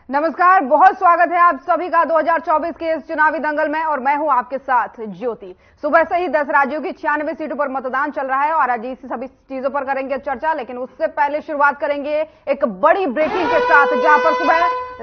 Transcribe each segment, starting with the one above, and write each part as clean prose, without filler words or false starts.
नमस्कार, बहुत स्वागत है आप सभी का 2024 के इस चुनावी दंगल में और मैं हूं आपके साथ ज्योति। सुबह से ही 10 राज्यों की 96 सीटों पर मतदान चल रहा है और आज इसी सभी चीजों पर करेंगे चर्चा। लेकिन उससे पहले शुरुआत करेंगे एक बड़ी ब्रेकिंग के साथ, जहां पर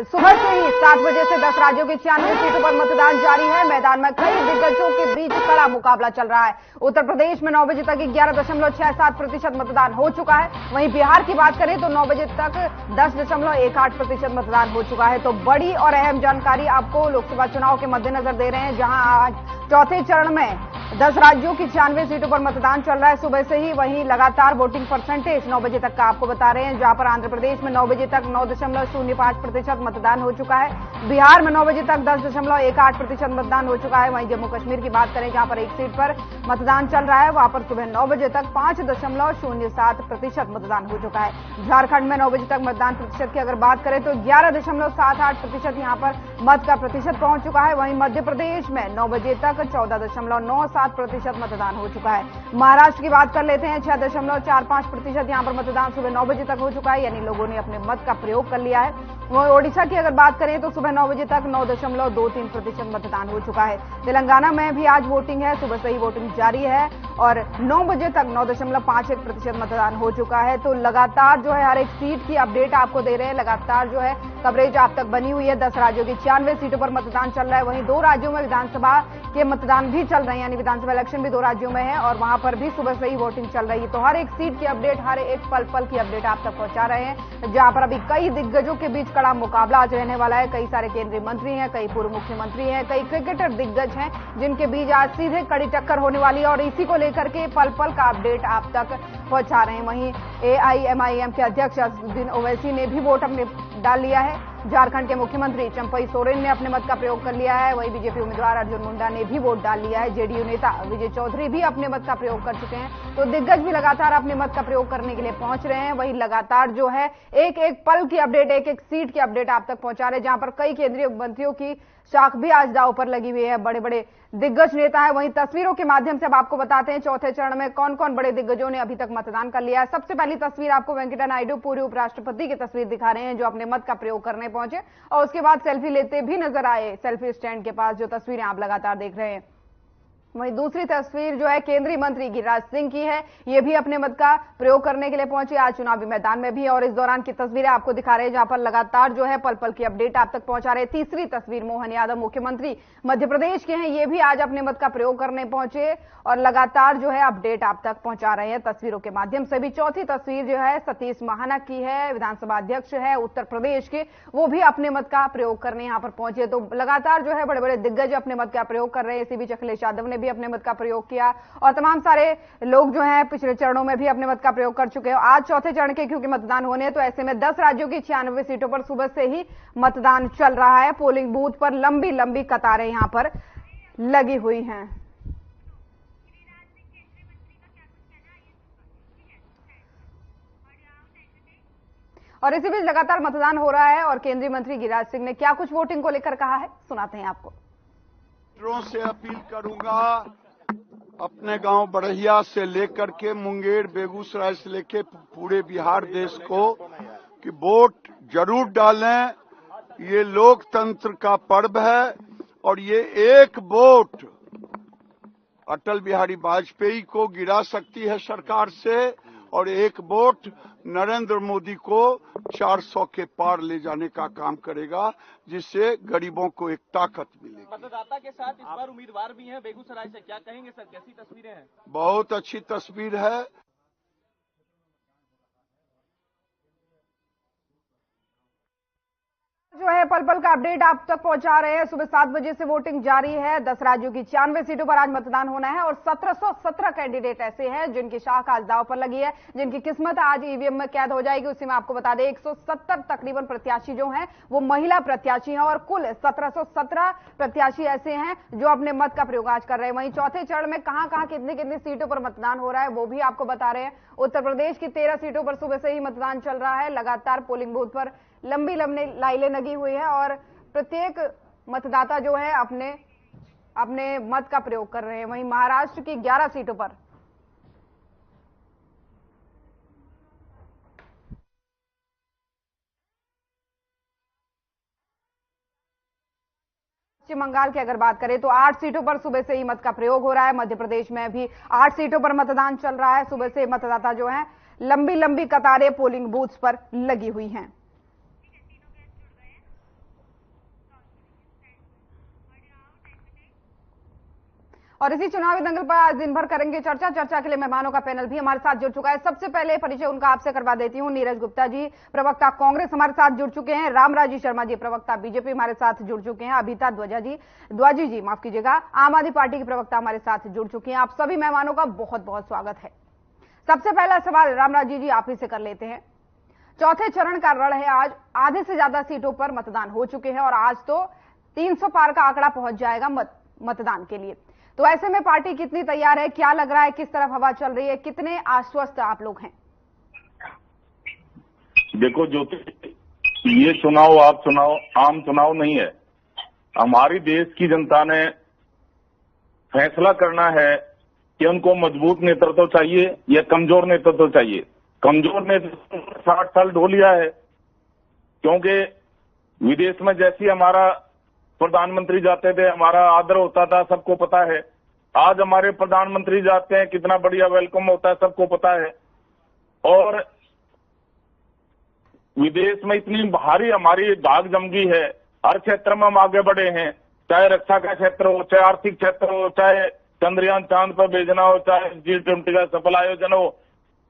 सुबह से ही 7 बजे से 10 राज्यों की 96 सीटों पर मतदान जारी है। मैदान में कई दिग्गजों के बीच कड़ा मुकाबला चल रहा है। उत्तर प्रदेश में 9 बजे तक 11.67% मतदान हो चुका है। वहीं बिहार की बात करें तो 9 बजे तक 10.18% मतदान हो चुका है। तो बड़ी और अहम जानकारी आपको लोकसभा चुनाव के मद्देनजर दे रहे हैं, जहां आज चौथे चरण में 10 राज्यों की 96 सीटों पर मतदान चल रहा है सुबह से ही। वहीं लगातार वोटिंग परसेंटेज 9 बजे तक का आपको बता रहे हैं, जहां पर आंध्र प्रदेश में 9 बजे तक 9.05% मतदान हो चुका है। बिहार में 9 बजे तक 10.18% मतदान हो चुका है। वहीं जम्मू कश्मीर की बात करें, जहां पर एक सीट पर मतदान चल रहा है, वहां पर सुबह 9 बजे तक 5.07% मतदान हो चुका है। झारखंड में 9 बजे तक मतदान प्रतिशत की अगर बात करें तो 11.78% यहां पर मत का प्रतिशत पहुंच चुका है। वहीं मध्य प्रदेश में 9 बजे तक 14.97% मतदान हो चुका है। महाराष्ट्र की बात कर लेते हैं, 6.45% यहां पर मतदान सुबह 9 बजे तक हो चुका है, यानी लोगों ने अपने मत का प्रयोग कर लिया है। वहीं ओडिशा की अगर बात करें तो सुबह 9 बजे तक 9.23% मतदान हो चुका है। तेलंगाना में भी आज वोटिंग है, सुबह से ही वोटिंग जारी है और 9 बजे तक 9.51% मतदान हो चुका है। तो लगातार जो है हर एक सीट की अपडेट आपको दे रहे हैं, लगातार जो है कवरेज आप तक बनी हुई है। 10 राज्यों की 96 सीटों पर मतदान चल रहा है। वहीं 2 राज्यों में विधानसभा के मतदान भी चल रहे हैं, यानी विधानसभा इलेक्शन भी 2 राज्यों में है और वहां पर भी सुबह से ही वोटिंग चल रही है। तो हर एक सीट की अपडेट, हर एक पल पल की अपडेट आप तक पहुंचा रहे हैं, जहां पर अभी कई दिग्गजों के बीच कड़ा मुकाबला आज रहने वाला है। कई सारे केंद्रीय मंत्री हैं, कई पूर्व मुख्यमंत्री हैं, कई क्रिकेटर दिग्गज हैं, जिनके बीच आज सीधे कड़ी टक्कर होने वाली है और इसी को लेकर के पल पल का अपडेट आप तक पहुंचा रहे हैं। वहीं AIMIM के अध्यक्ष असदुद्दीन ओवैसी ने भी वोट अपने डाल लिया है। झारखंड के मुख्यमंत्री चंपई सोरेन ने अपने मत का प्रयोग कर लिया है। वहीं बीजेपी उम्मीदवार अर्जुन मुंडा ने भी वोट डाल लिया है। जेडीयू नेता विजय चौधरी भी अपने मत का प्रयोग कर चुके हैं। तो दिग्गज भी लगातार अपने मत का प्रयोग करने के लिए पहुंच रहे हैं। वहीं लगातार जो है एक एक पल की अपडेट, एक एक सीट की अपडेट आप तक पहुंचा रहे हैं, जहां पर कई केंद्रीय मंत्रियों की शाख भी आज दांव पर लगी हुई है। बड़े बड़े दिग्गज नेता है। वहीं तस्वीरों के माध्यम से अब आपको बताते हैं चौथे चरण में कौन कौन बड़े दिग्गजों ने अभी तक मतदान कर लिया है। सबसे पहली तस्वीर आपको वेंकैया नायडू, पूर्व उपराष्ट्रपति की तस्वीर दिखा रहे हैं, जो अपने मत का प्रयोग करने पहुंचे और उसके बाद सेल्फी लेते भी नजर आए सेल्फी स्टैंड के पास, जो तस्वीरें आप लगातार देख रहे हैं। वहीं दूसरी तस्वीर जो है केंद्रीय मंत्री गिरिराज सिंह की है, ये भी अपने मत का प्रयोग करने के लिए पहुंचे आज चुनावी मैदान में भी और इस दौरान की तस्वीरें आपको दिखा रहे हैं, जहां पर लगातार जो है पल पल की अपडेट आप तक पहुंचा रहे हैं। तीसरी तस्वीर मोहन यादव, मुख्यमंत्री मध्य प्रदेश के हैं, ये भी आज अपने मत का प्रयोग करने पहुंचे और लगातार जो है अपडेट आप तक पहुंचा रहे हैं तस्वीरों के माध्यम से भी। चौथी तस्वीर जो है सतीश महाना की है, विधानसभा अध्यक्ष है उत्तर प्रदेश के, वो भी अपने मत का प्रयोग करने यहां पर पहुंचे। तो लगातार जो है बड़े बड़े दिग्गज अपने मत का प्रयोग कर रहे हैं। इसी बीच अखिलेश यादव ने भी अपने मत का प्रयोग किया और तमाम सारे लोग जो हैं पिछले चरणों में भी अपने मत का प्रयोग कर चुके हैं। आज चौथे चरण के क्योंकि मतदान होने हैं, तो ऐसे में 10 राज्यों की 96 सीटों पर सुबह से ही मतदान चल रहा है। पोलिंग बूथ पर लंबी लंबी कतारें यहां पर लगी हुई हैं। और इसी बीच लगातार मतदान हो रहा है और केंद्रीय मंत्री गिरिराज सिंह ने क्या कुछ वोटिंग को लेकर कहा है, सुनाते हैं आपको। से अपील करूंगा, अपने गांव बढ़िया से लेकर के मुंगेर, बेगूसराय से लेकर पूरे बिहार देश को कि वोट जरूर डालें। ये लोकतंत्र का पर्व है और ये एक वोट अटल बिहारी वाजपेयी को गिरा सकती है सरकार से और एक वोट नरेंद्र मोदी को 400 के पार ले जाने का काम करेगा, जिससे गरीबों को एक ताकत मिलेगी। मतदाता के साथ इस बार उम्मीदवार भी हैं बेगूसराय से, क्या कहेंगे सर, कैसी तस्वीरें हैं? बहुत अच्छी तस्वीर है। जो है पल पल का अपडेट आप तक पहुंचा रहे हैं। सुबह 7 बजे से वोटिंग जारी है। 10 राज्यों की 96 सीटों पर आज मतदान होना है और 1717 कैंडिडेट ऐसे हैं जिनकी शाख आज दांव पर लगी है, जिनकी किस्मत आज ईवीएम में कैद हो जाएगी। उसी में आपको बता दें 170 तकरीबन प्रत्याशी जो हैं वो महिला प्रत्याशी हैं और कुल 1717 प्रत्याशी ऐसे हैं जो अपने मत का प्रयोग आज कर रहे हैं। वहीं चौथे चरण में कहां कहां कितनी कितनी सीटों पर मतदान हो रहा है वो भी आपको बता रहे हैं। उत्तर प्रदेश की 13 सीटों पर सुबह से ही मतदान चल रहा है। लगातार पोलिंग बूथ पर लंबी लंबी लाइनें लगी हुई है और प्रत्येक मतदाता जो है अपने अपने मत का प्रयोग कर रहे हैं। वहीं महाराष्ट्र की 11 सीटों पर पश्चिम बंगाल की अगर बात करें तो 8 सीटों पर सुबह से ही मत का प्रयोग हो रहा है। मध्य प्रदेश में भी 8 सीटों पर मतदान चल रहा है। सुबह से मतदाता जो है लंबी लंबी कतारें पोलिंग बूथ्स पर लगी हुई हैं। और इसी चुनावी दंगल पर आज दिन भर करेंगे चर्चा। चर्चा के लिए मेहमानों का पैनल भी हमारे साथ जुड़ चुका है। सबसे पहले परिचय उनका आपसे करवा देती हूं। नीरज गुप्ता जी, प्रवक्ता कांग्रेस, हमारे साथ जुड़ चुके हैं। रामराजी शर्मा जी, प्रवक्ता बीजेपी, हमारे साथ जुड़ चुके हैं। अभिता द्वाजी जी, माफ कीजिएगा, आम आदमी पार्टी के प्रवक्ता हमारे साथ जुड़ चुके हैं। आप सभी मेहमानों का बहुत बहुत स्वागत है। सबसे पहला सवाल रामराजी जी आप ही से कर लेते हैं। चौथे चरण का रण है आज। आधे से ज्यादा सीटों पर मतदान हो चुके हैं और आज तो 300 पार का आंकड़ा पहुंच जाएगा मतदान के लिए। तो ऐसे में पार्टी कितनी तैयार है, क्या लग रहा है, किस तरफ हवा चल रही है, कितने आश्वस्त आप लोग हैं? देखो ज्योति, ये चुनाव आप चुनाव आम चुनाव नहीं है। हमारी देश की जनता ने फैसला करना है कि उनको मजबूत नेतृत्व चाहिए या कमजोर नेतृत्व चाहिए। कमजोर नेतृत्व 60 साल ढो लिया है, क्योंकि विदेश में जैसी हमारा प्रधानमंत्री जाते थे हमारा आदर होता था, सबको पता है। आज हमारे प्रधानमंत्री जाते हैं, कितना बढ़िया वेलकम होता है, सबको पता है। और विदेश में इतनी भारी हमारी भाग जमगी है, हर क्षेत्र में हम आगे बढ़े हैं, चाहे रक्षा का क्षेत्र हो, चाहे आर्थिक क्षेत्र हो, चाहे चंद्रयान चांद पर भेजना हो, चाहे G20 का सफल आयोजन हो।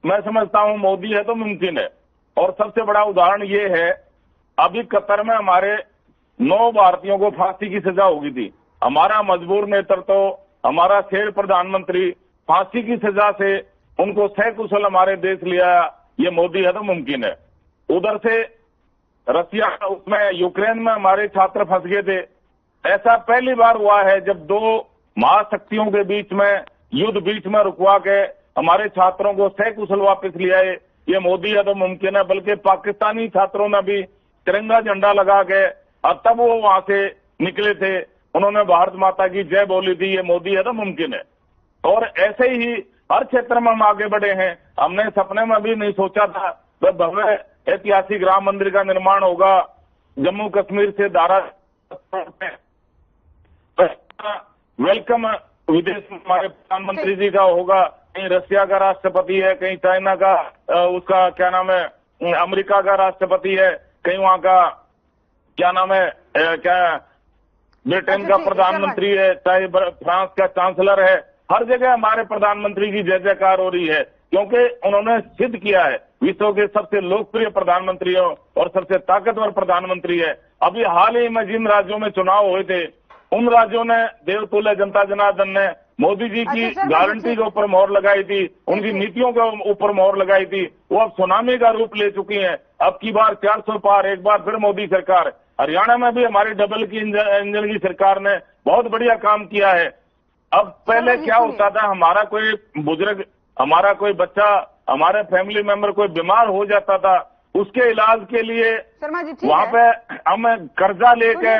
मैं समझता हूं मोदी है तो मुमकिन है। और सबसे बड़ा उदाहरण ये है, अभी कतर में हमारे 9 भारतीयों को फांसी की सजा होगी थी। हमारा मजबूर नेतृत्व, हमारा शेर प्रधानमंत्री फांसी की सजा से उनको सकुशल हमारे देश लिया। ये मोदी है तो मुमकिन है। उधर से रसिया, उसमें यूक्रेन में हमारे छात्र फंस गए थे। ऐसा पहली बार हुआ है जब 2 महाशक्तियों के बीच में युद्ध बीच में रुकवा के हमारे छात्रों को सकुशल वापस लिया है। ये मोदी है तो मुमकिन है। बल्कि पाकिस्तानी छात्रों ने भी तिरंगा झंडा लगा के और तब वो वहां से निकले थे, उन्होंने भारत माता की जय बोली थी। ये मोदी है तो मुमकिन है। और ऐसे ही हर क्षेत्र में हम आगे बढ़े हैं। हमने सपने में भी नहीं सोचा था कि भव्य ऐतिहासिक राम मंदिर का निर्माण होगा। जम्मू कश्मीर से धारा वेलकम विदेश में हमारे प्रधानमंत्री जी का होगा। कहीं रशिया का राष्ट्रपति है, कहीं चाइना का, उसका क्या नाम है, अमेरिका का राष्ट्रपति है, कहीं वहां का क्या नाम है, क्या ब्रिटेन का प्रधानमंत्री है, चाहे फ्रांस का चांसलर है। हर जगह हमारे प्रधानमंत्री की जय जयकार हो रही है, क्योंकि उन्होंने सिद्ध किया है विश्व के सबसे लोकप्रिय प्रधानमंत्रियों और सबसे ताकतवर प्रधानमंत्री है। अभी हाल ही में जिन राज्यों में चुनाव हुए थे, उन राज्यों ने देवतुल्य जनता जनार्दन ने मोदी जी की गारंटी के ऊपर मोहर लगाई थी, उनकी नीतियों के ऊपर मोहर लगाई थी। वो अब सुनामी का रूप ले चुकी हैं। अब की बार 400 पार, एक बार फिर मोदी सरकार। हरियाणा में भी हमारी डबल की इंजन की सरकार ने बहुत बढ़िया काम किया है। अब पहले क्या होता था, हमारा कोई बुजुर्ग, हमारा कोई बच्चा, हमारे फैमिली मेंबर कोई बीमार हो जाता था, उसके इलाज के लिए वहां पे हम कर्जा लेके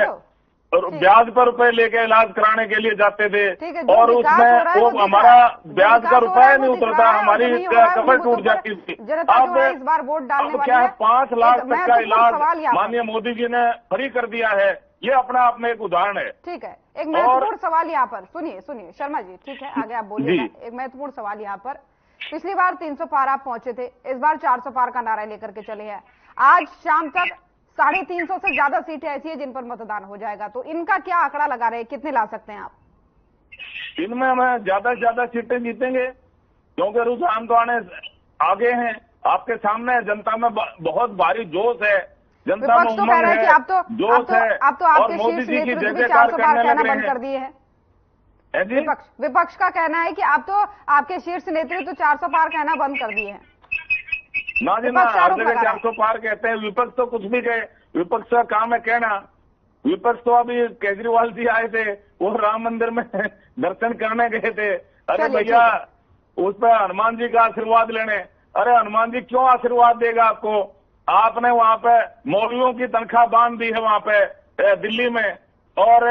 और ब्याज पर रुपए लेके इलाज कराने के लिए जाते थे, और उसमें वो हमारा ब्याज का रुपया नहीं उतरता, हमारी कमर टूट जाती थी। अब क्या है, 5 लाख तक का इलाज माननीय मोदी जी ने फ्री कर दिया है। ये अपना आप में एक उदाहरण है। ठीक है, एक महत्वपूर्ण सवाल यहाँ पर सुनिए शर्मा जी, ठीक है, आगे आप बोलिए। एक महत्वपूर्ण सवाल यहाँ पर, पिछली बार 300 पार आप पहुंचे थे, इस बार 400 पार का नारा लेकर के चले हैं। आज शाम तक 350 से ज्यादा सीटें ऐसी है जिन पर मतदान हो जाएगा, तो इनका क्या आंकड़ा लगा रहे हैं, कितने ला सकते हैं आप? इनमें हम ज्यादा से ज्यादा सीटें जीतेंगे, क्योंकि रुझान तो आगे हैं, आपके सामने जनता में बहुत भारी जोश है, जनता में उमंग है, जोश है, और मोदी जी की जय जयकार करने लग रहे कर दिए हैं। विपक्ष का कहना है कि आप तो आपके शीर्ष नेतृत्व तो 400 पार कहना बंद कर दिए हैं। ना जी ना, हर जगह 400 पार कहते हैं। विपक्ष तो कुछ भी कहे, विपक्ष का काम है कहना। विपक्ष तो अभी केजरीवाल जी आए थे, वो राम मंदिर में दर्शन करने गए थे। अरे भैया, उस पर हनुमान जी का आशीर्वाद लेने। अरे हनुमान जी क्यों आशीर्वाद देगा आपको? आपने वहां पे मौलवियों की तनख्वाह बांध दी है वहां पे दिल्ली में, और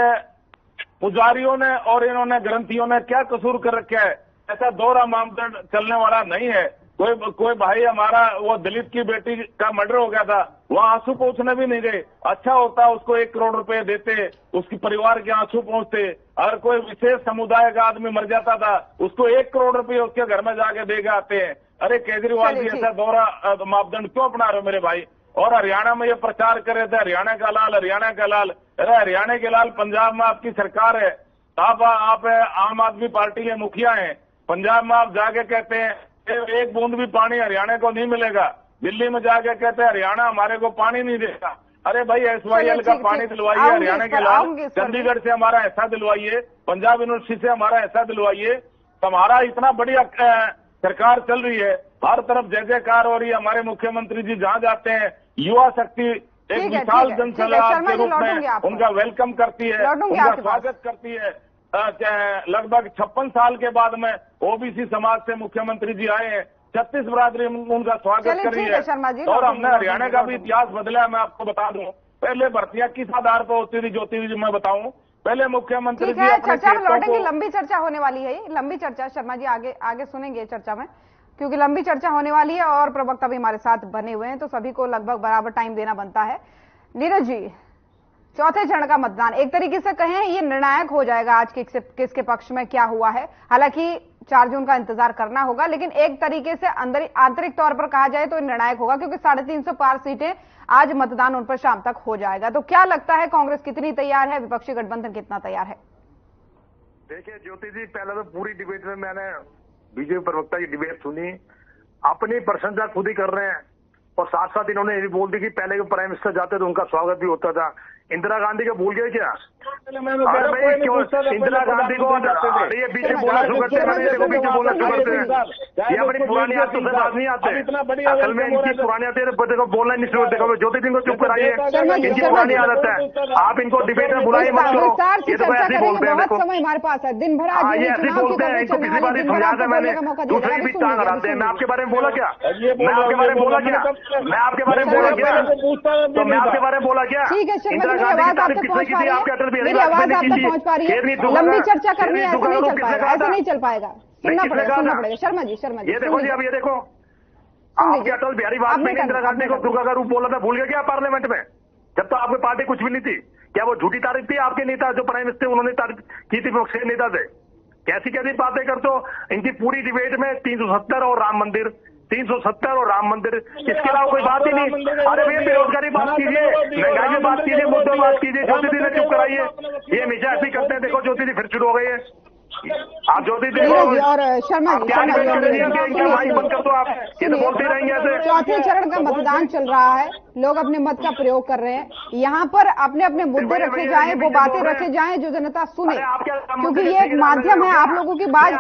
पुजारियों ने और इन्होंने ग्रंथियों ने क्या कसूर कर रखा है? ऐसा दोहरा मानदंड चलने वाला नहीं है। कोई भाई हमारा वो दलित की बेटी का मर्डर हो गया था, वहाँ आंसू पहुंचने भी नहीं गए। अच्छा होता उसको 1 करोड़ रुपए देते, उसकी परिवार के आंसू पहुंचते। अगर कोई विशेष समुदाय का आदमी मर जाता था, उसको 1 करोड़ रुपए उसके घर में जाके दे के आते हैं। अरे केजरीवाल जी ऐसा दोहरा मापदंड क्यों अपना रहे हो मेरे भाई? और हरियाणा में ये प्रचार कर रहे थे हरियाणा का लाल, हरियाणा का लाल। अरे हरियाणा के लाल, पंजाब में आपकी सरकार है, आप आम आदमी पार्टी के मुखिया हैं। पंजाब में आप जाके कहते हैं एक बूंद भी पानी हरियाणा को नहीं मिलेगा। दिल्ली में जाके कहते हैं हरियाणा हमारे को पानी नहीं देगा। अरे भाई SYL का पानी दिलवाइए हरियाणा के लाल, चंडीगढ़ से हमारा ऐसा दिलवाइए, पंजाब यूनिवर्सिटी से हमारा ऐसा दिलवाइए। हमारा इतना बढ़िया सरकार चल रही है, हर तरफ जय जयकार हो रही है। हमारे मुख्यमंत्री जी जहां जाते हैं युवा शक्ति एक विशाल जनसभा के रूप में उनका वेलकम करती है, उनका स्वागत करती है। लगभग 56 साल के बाद में OBC समाज से मुख्यमंत्री जी आए हैं, 36 बरादरी उनका स्वागत कर रही है। और हमने हरियाणा का भी इतिहास बदला है। मैं आपको बता दूं, पहले भर्तियां किस आधार पर होती थी ज्योति जी, मैं बताऊं। पहले मुख्यमंत्री जी चर्चा में लौटेंगे, लंबी चर्चा होने वाली है, लंबी चर्चा शर्मा जी आगे सुनेंगे चर्चा में, क्योंकि लंबी चर्चा होने वाली है और प्रवक्ता भी हमारे साथ बने हुए हैं, तो सभी को लगभग बराबर टाइम देना बनता है। नीरज जी, चौथे चरण का मतदान एक तरीके से कहें ये निर्णायक हो जाएगा आज किसके पक्ष में क्या हुआ है। हालांकि 4 जून का इंतजार करना होगा, लेकिन एक तरीके से आंतरिक तौर पर कहा जाए तो निर्णायक होगा, क्योंकि 350 पार सीटें आज मतदान उन पर शाम तक हो जाएगा। तो क्या लगता है कांग्रेस कितनी तैयार है, विपक्षी गठबंधन कितना तैयार है? देखिए ज्योति जी, पहले तो पूरी डिबेट में मैंने बीजेपी प्रवक्ता की डिबेट सुनी, अपनी प्रशंसा खुद ही कर रहे हैं। और साथ साथ इन्होंने ये भी बोल दी कि पहले के प्राइम मिनिस्टर जाते तो उनका स्वागत भी होता था। इंदिरा गांधी को भूल गए क्या? इंदिरा गांधी को ये बीच में बोलना शुरू करते हैं, बीच में बोलना शुरू करते हैं। ये अपनी पुरानी आदतों से बात नहीं आते, असल में इनकी पुरानी आदतें को बोलना नहीं शुरू करते। ज्योति जी को चुप कराइए, इनकी पुरानी आदत है। आप इनको डिबेट में बुलाइए मत करो, ये तो ऐसे ही बोलते हैं। बहुत समय हमारे पास है, दिन भर ये ऐसे ही बोलते हैं, इनको पिछली बार समझा था मैंने, दूसरे की भी टांग अड़ाते हैं। मैं आपके बारे में बोला क्या? मैं आपके बारे में बोला क्या? मैं आपके बारे में बोला क्या? तो मैं आपके बारे में बोला क्या? ठीक है शर्मा जी, मेरी आवाज आप तक पहुंच पा रही है, मेरी आवाज आप तक पहुंच पा रही है। लंबी चर्चा करनी है, ऐसे नहीं चल पाएगा, ऐसे नहीं चल पाएगा, सुनना पड़ेगा। शर्मा जी ये देखो जी, अब ये देखो, आपके अटल बिहारी वाजपेयी ने इंदिरा गांधी को दुर्गा का रूप बोला था, भूल गए क्या पार्लियामेंट में? जब तो आपकी पार्टी कुछ भी नहीं थी। क्या वो झूठी तारीफ थी? आपके नेता जो प्राइम मिनिस्टर उन्होंने तारीफ की थी, वो छह नेता थे। कैसी कैसी बातें करते हो? इनकी पूरी डिबेट में 370 और राम मंदिर, 370 और राम मंदिर, इसके अलावा कोई बात ही नहीं। अरे भैया बेरोजगारी बात कीजिए, महंगाई में बात कीजिए, मुद्दों बात कीजिए। ज्योति जी ने चुप कराइए, ये हमेशा ऐसे करते हैं। देखो ज्योति जी फिर शुरू हो गई है। आप ज्योति जी और शर्मा जी बंद कर दो, आप ये तो बोलते रहेंगे ऐसे। चौथे चरण का मतदान चल रहा है, लोग अपने मत का प्रयोग कर रहे हैं। यहाँ पर अपने अपने मुद्दे रखे जाएं, वो बातें रखे जाएं जो जनता सुने, क्योंकि ये एक माध्यम है आप लोगों की बात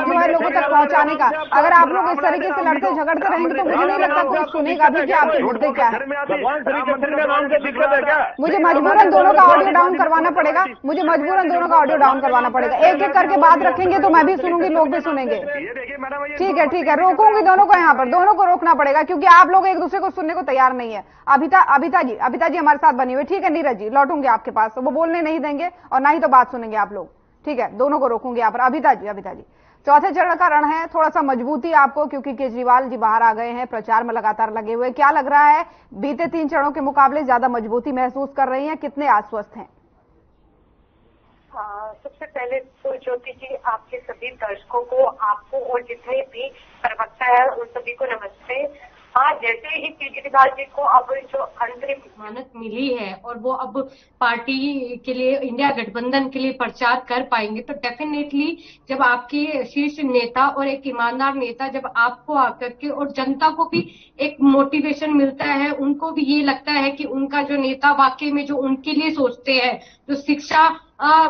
जो है लोगों तक पहुँचाने का। अगर आप लोग इस तरीके से लड़ते झगड़ते रहेंगे तो मुझे नहीं लगता कोई सुनेगा भी कि आपके मुद्दे क्या है। मुझे मजबूरन दोनों का ऑडियो डाउन करवाना पड़ेगा, मुझे मजबूरन दोनों का ऑडियो डाउन करवाना पड़ेगा। एक एक करके बात रखेंगे तो मैं भी सुनूंगी, लोग भी सुनेंगे। ठीक है, रोकूंगी दोनों को, यहाँ पर दोनों को रोकना पड़ेगा, क्योंकि आप लोग एक दूसरे को सुनने को तैयार नहीं है। अभिता जी हमारे साथ बनी हुई। ठीक है नीरज जी, लौटूंगे आपके पास, वो बोलने नहीं देंगे और ना ही तो बात सुनेंगे आप लोग। ठीक है, दोनों को रोकूंगे यहाँ पर। अभिता जी, चौथे चरण का रण है, थोड़ा सा मजबूती आपको, क्योंकि केजरीवाल जी बाहर आ गए हैं, प्रचार में लगातार लगे हुए। क्या लग रहा है, बीते 3 चरणों के मुकाबले ज्यादा मजबूती महसूस कर रही हैं? कितने आश्वस्त हैं? सबसे पहले तो ज्योति जी, आपके सभी दर्शकों को, आपको और जितने भी प्रवक्ता है उन सभी को नमस्ते। हाँ, जैसे ही केजरीवाल जी को अब जो अंतरिम जमानत मिली है और वो अब पार्टी के लिए, इंडिया गठबंधन के लिए प्रचार कर पाएंगे, तो डेफिनेटली जब आपके शीर्ष नेता और एक ईमानदार नेता जब आपको आकर के, और जनता को भी एक मोटिवेशन मिलता है, उनको भी ये लगता है कि उनका जो नेता वाकई में जो उनके लिए सोचते हैं, जो शिक्षा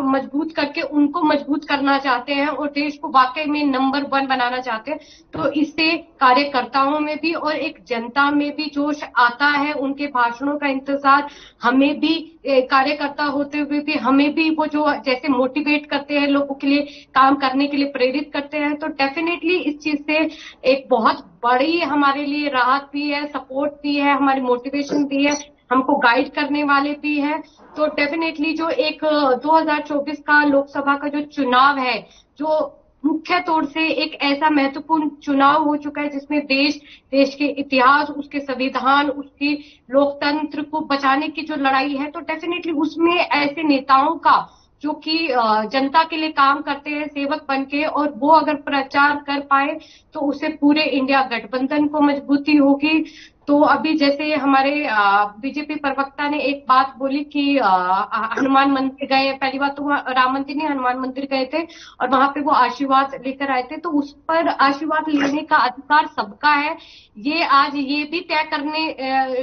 मजबूत करके उनको मजबूत करना चाहते हैं और देश को वाकई में नंबर 1 बनाना चाहते हैं, तो इससे कार्यकर्ताओं में भी और एक जनता में भी जोश आता है। उनके भाषणों का इंतजार हमें भी, कार्यकर्ता होते हुए भी हमें भी वो जो जैसे मोटिवेट करते हैं, लोगों के लिए काम करने के लिए प्रेरित करते हैं, तो डेफिनेटली इस चीज से एक बहुत बड़ी हमारे लिए राहत भी है, सपोर्ट भी है, हमारी मोटिवेशन भी है, हमको गाइड करने वाले भी हैं। तो डेफिनेटली जो एक 2024 का लोकसभा का जो चुनाव है, जो मुख्य तौर से एक ऐसा महत्वपूर्ण चुनाव हो चुका है जिसमें देश के इतिहास, उसके संविधान, उसकी लोकतंत्र को बचाने की जो लड़ाई है, तो डेफिनेटली उसमें ऐसे नेताओं का जो कि जनता के लिए काम करते हैं सेवक बनके, और वो अगर प्रचार कर पाए तो उससे पूरे इंडिया गठबंधन को मजबूती होगी। तो अभी जैसे हमारे बीजेपी प्रवक्ता ने एक बात बोली कि हनुमान मंदिर गए, पहली बात तो राम मंदिर नहीं, हनुमान मंदिर गए थे और वहां पे वो आशीर्वाद लेकर आए थे, तो उस पर आशीर्वाद लेने का अधिकार सबका है। ये आज ये भी तय करने,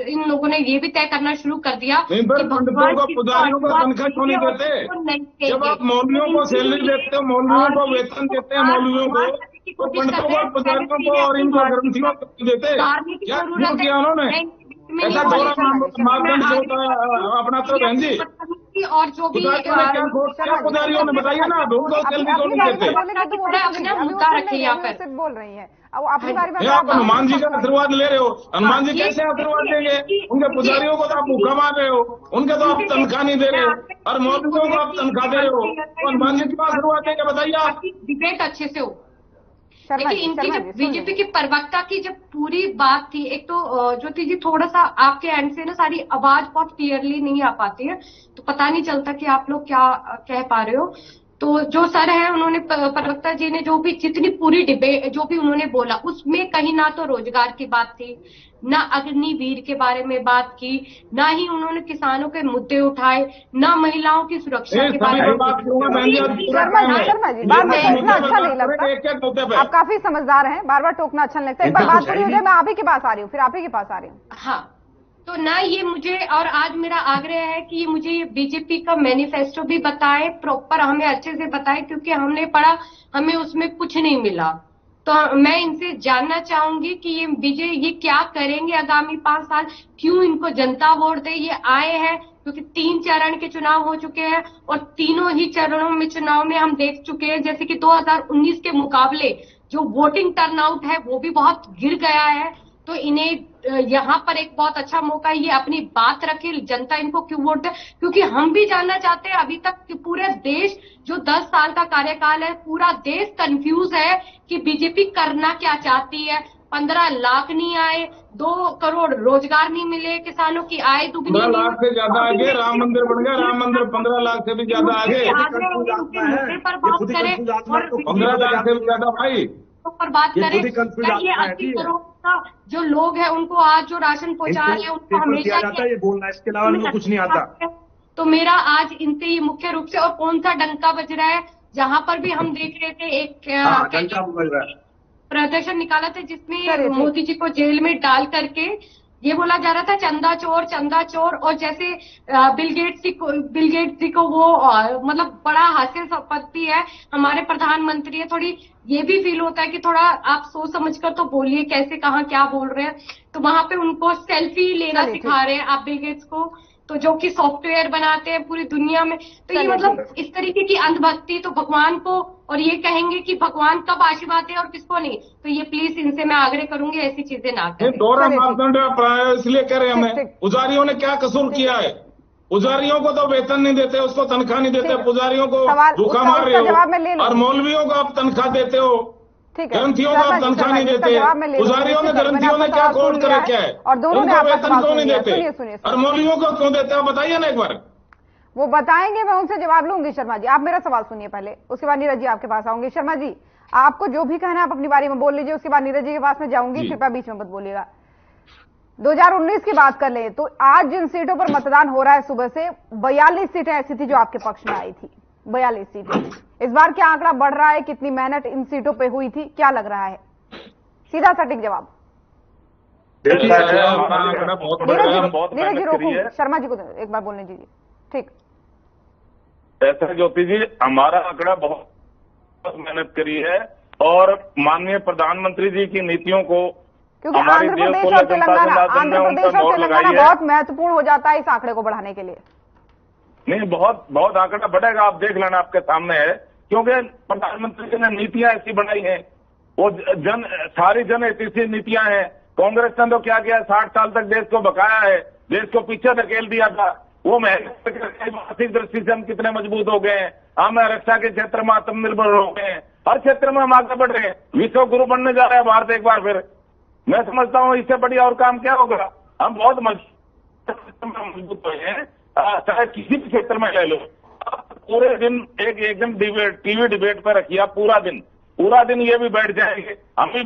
इन लोगों ने ये भी तय करना शुरू कर दिया कि पंडितों को, पुजारियों को तनख्वाह क्यों नहीं देते? जब आप मौलवियों को सैलरी देते हो, मौलवियों को वेतन देते हैं, मौलवियों को, तो पंडितों को, पुजारियों को और इनको ग्रंथियों को देते क्या किया उन्होंने? ऐसा मापदंड जो होता है अपना तो बहन जी, और जो भी क्या पुजारियों ने बताइए ना, उनको सैलरी क्यों नहीं देते? मुद्दा रखे यहाँ पर बोल रही है अपनी बारे में। आप हनुमान जी का आशीर्वाद ले रहे हो, हनुमान जी कैसे आशीर्वाद देंगे? उनके पुजारियों को तो आप भूखा मार रहे हो, उनके तो आप तनख्वाह नहीं दे रहे हो, और मौलवियों को आप तनख्वाह दे रहे हो, तो हनुमान जी क्यों आशीर्वाद देंगे बताइए आप? डिबेट अच्छे से हो। देखिए इनकी जब बीजेपी की प्रवक्ता की जब पूरी बात थी, एक तो ज्योति जी थोड़ा सा आपके एंड से ना सारी आवाज बहुत क्लियरली नहीं आ पाती है, तो पता नहीं चलता कि आप लोग क्या कह पा रहे हो। तो जो सर है उन्होंने, प्रवक्ता जी ने जो भी जितनी पूरी डिबेट जो भी उन्होंने बोला, उसमें कहीं ना तो रोजगार की बात थी, ना अग्निवीर के बारे में बात की, ना ही उन्होंने किसानों के मुद्दे उठाए, ना महिलाओं की सुरक्षा के बारे में। शर्मा जी बात टोकना अच्छा नहीं लगता, आप काफी समझदार हैं, बार बार टोकना अच्छा नहीं लगता। एक बार बात पूरी हो जाए, मैं आप ही के पास आ रही हूँ, फिर आप ही के पास आ रही हूँ। हाँ, तो ना ये मुझे, और आज मेरा आग्रह है कि मुझे ये बीजेपी का मैनिफेस्टो भी बताए, प्रॉपर हमें अच्छे से बताए, क्योंकि हमने पढ़ा, हमें उसमें कुछ नहीं मिला। तो मैं इनसे जानना चाहूंगी कि ये क्या करेंगे आगामी 5 साल, क्यों इनको जनता वोट दे। ये आए हैं क्योंकि 3 चरण के चुनाव हो चुके हैं, और तीनों ही चरणों में चुनाव में हम देख चुके हैं, जैसे कि 2019 के मुकाबले जो वोटिंग टर्नआउट है वो भी बहुत गिर गया है। तो इन्हें यहाँ पर एक बहुत अच्छा मौका है, ये अपनी बात रखे, जनता इनको क्यों वोट दे, क्योंकि हम भी जानना चाहते हैं। अभी तक कि पूरे देश, जो 10 साल का कार्यकाल है, पूरा देश कंफ्यूज है कि बीजेपी करना क्या चाहती है। 15 लाख नहीं आए, 2 करोड़ रोजगार नहीं मिले, किसानों की आय दुगनी, 15 लाख से ज्यादा आगे राम मंदिर बन गया, राम मंदिर 15 लाख से भी ज्यादा आगे, पर बात करें, और 15 लाख से भी ज्यादा भाई पर बात करें, ये 80 करोड़ का जो लोग हैं उनको आज जो राशन पहुंचा रहे हैं उनको हमेशा ये बोलना, इसके अलावा उनको कुछ नहीं आता। तो मेरा आज इनसे ये मुख्य रूप से, और कौन सा डंका बज रहा है, जहां पर भी हम देख रहे थे एक प्रदर्शन निकाला था जिसमें मोदी जी को जेल में डाल करके ये बोला जा रहा था चंदा चोर, चंदा चोर, और जैसे बिल गेट्स जी को वो मतलब बड़ा हास्य संपत्ति है, हमारे प्रधानमंत्री है, थोड़ी ये भी फील होता है कि थोड़ा आप सोच समझकर तो बोलिए, कैसे कहाँ क्या बोल रहे हैं। तो वहां पे उनको सेल्फी लेना सिखा रहे हैं आप बिल गेट्स को, तो जो कि सॉफ्टवेयर बनाते हैं पूरी दुनिया में। तो ये मतलब इस तरीके की अंधभक्ति, तो भगवान को, और ये कहेंगे कि भगवान कब आशीर्वाद है और किसको नहीं। तो ये प्लीज इनसे मैं आग्रह करूंगी ऐसी चीजें ना करें। दोहरा मापदंड इसलिए कह रहे हैं हमें, पुजारियों ने क्या कसूर किया है? पुजारियों को तो वेतन नहीं देते, उसको तनख्वाह नहीं देते, पुजारियों को भूखा मार रहे हो, और मौलवियों को आप तनख्वाह देते हो, ग्रंथियों को आप तनख्वाह नहीं देते। पुजारियों ने, ग्रंथियों ने क्या कोड करे क्या है, और दोनों उनको वेतन क्यों नहीं देते, और मौलवियों को क्यों देते हैं? बताइए ना एक बार। वो बताएंगे, मैं उनसे जवाब लूंगी। शर्मा जी आप मेरा सवाल सुनिए पहले, उसके बाद नीरज जी आपके पास आऊंगी। शर्मा जी आपको जो भी कहना है आप अपनी बारी में बोल लीजिए, उसके बाद नीरज जी के पास में जाऊंगी, कृपया बीच में मत बोलिएगा। 2019 की बात कर ले तो आज जिन सीटों पर मतदान हो रहा है, सुबह से 42 सीटें ऐसी थी जो आपके पक्ष में आई थी, 42 सीटें। इस बार क्या आंकड़ा बढ़ रहा है, कितनी मेहनत इन सीटों पे हुई थी, क्या लग रहा है? सीधा सटीक जवाब। नीरज जी रोको, शर्मा जी को एक बार बोलने दीजिए। ठीक, ऐसा ज्योति जी, हमारा आंकड़ा बहुत मेहनत करी है, और माननीय प्रधानमंत्री जी की नीतियों को, क्योंकि आंध्र प्रदेश और तेलंगाना बहुत महत्वपूर्ण हो जाता है इस आंकड़े को बढ़ाने के लिए। नहीं, बहुत आंकड़ा बढ़ेगा, आप देख लेना, आपके सामने है, क्योंकि प्रधानमंत्री जी ने नीतियां ऐसी बनाई हैं, वो सारी जनहितैषी नीतियां हैं। कांग्रेस ने तो क्या किया, 60 साल तक देश को बकाया है, देश को पीछे धकेल दिया था। वो मेहनत आर्थिक दृष्टि से हम कितने मजबूत हो गए हैं, हम रक्षा के क्षेत्र में आत्मनिर्भर हो गए हैं, हर क्षेत्र में हम आगे बढ़ रहे हैं। विश्व गुरु बनने जा रहे हैं भारत एक बार फिर। मैं समझता हूँ इससे बढ़िया और काम क्या होगा। हम बहुत मजबूत हुए हैं, चाहे किसी भी क्षेत्र में ले लो। पूरे दिन एक एकदम टीवी डिबेट पर रखिए आप, पूरा दिन ये भी बैठ जाएंगे। हम भी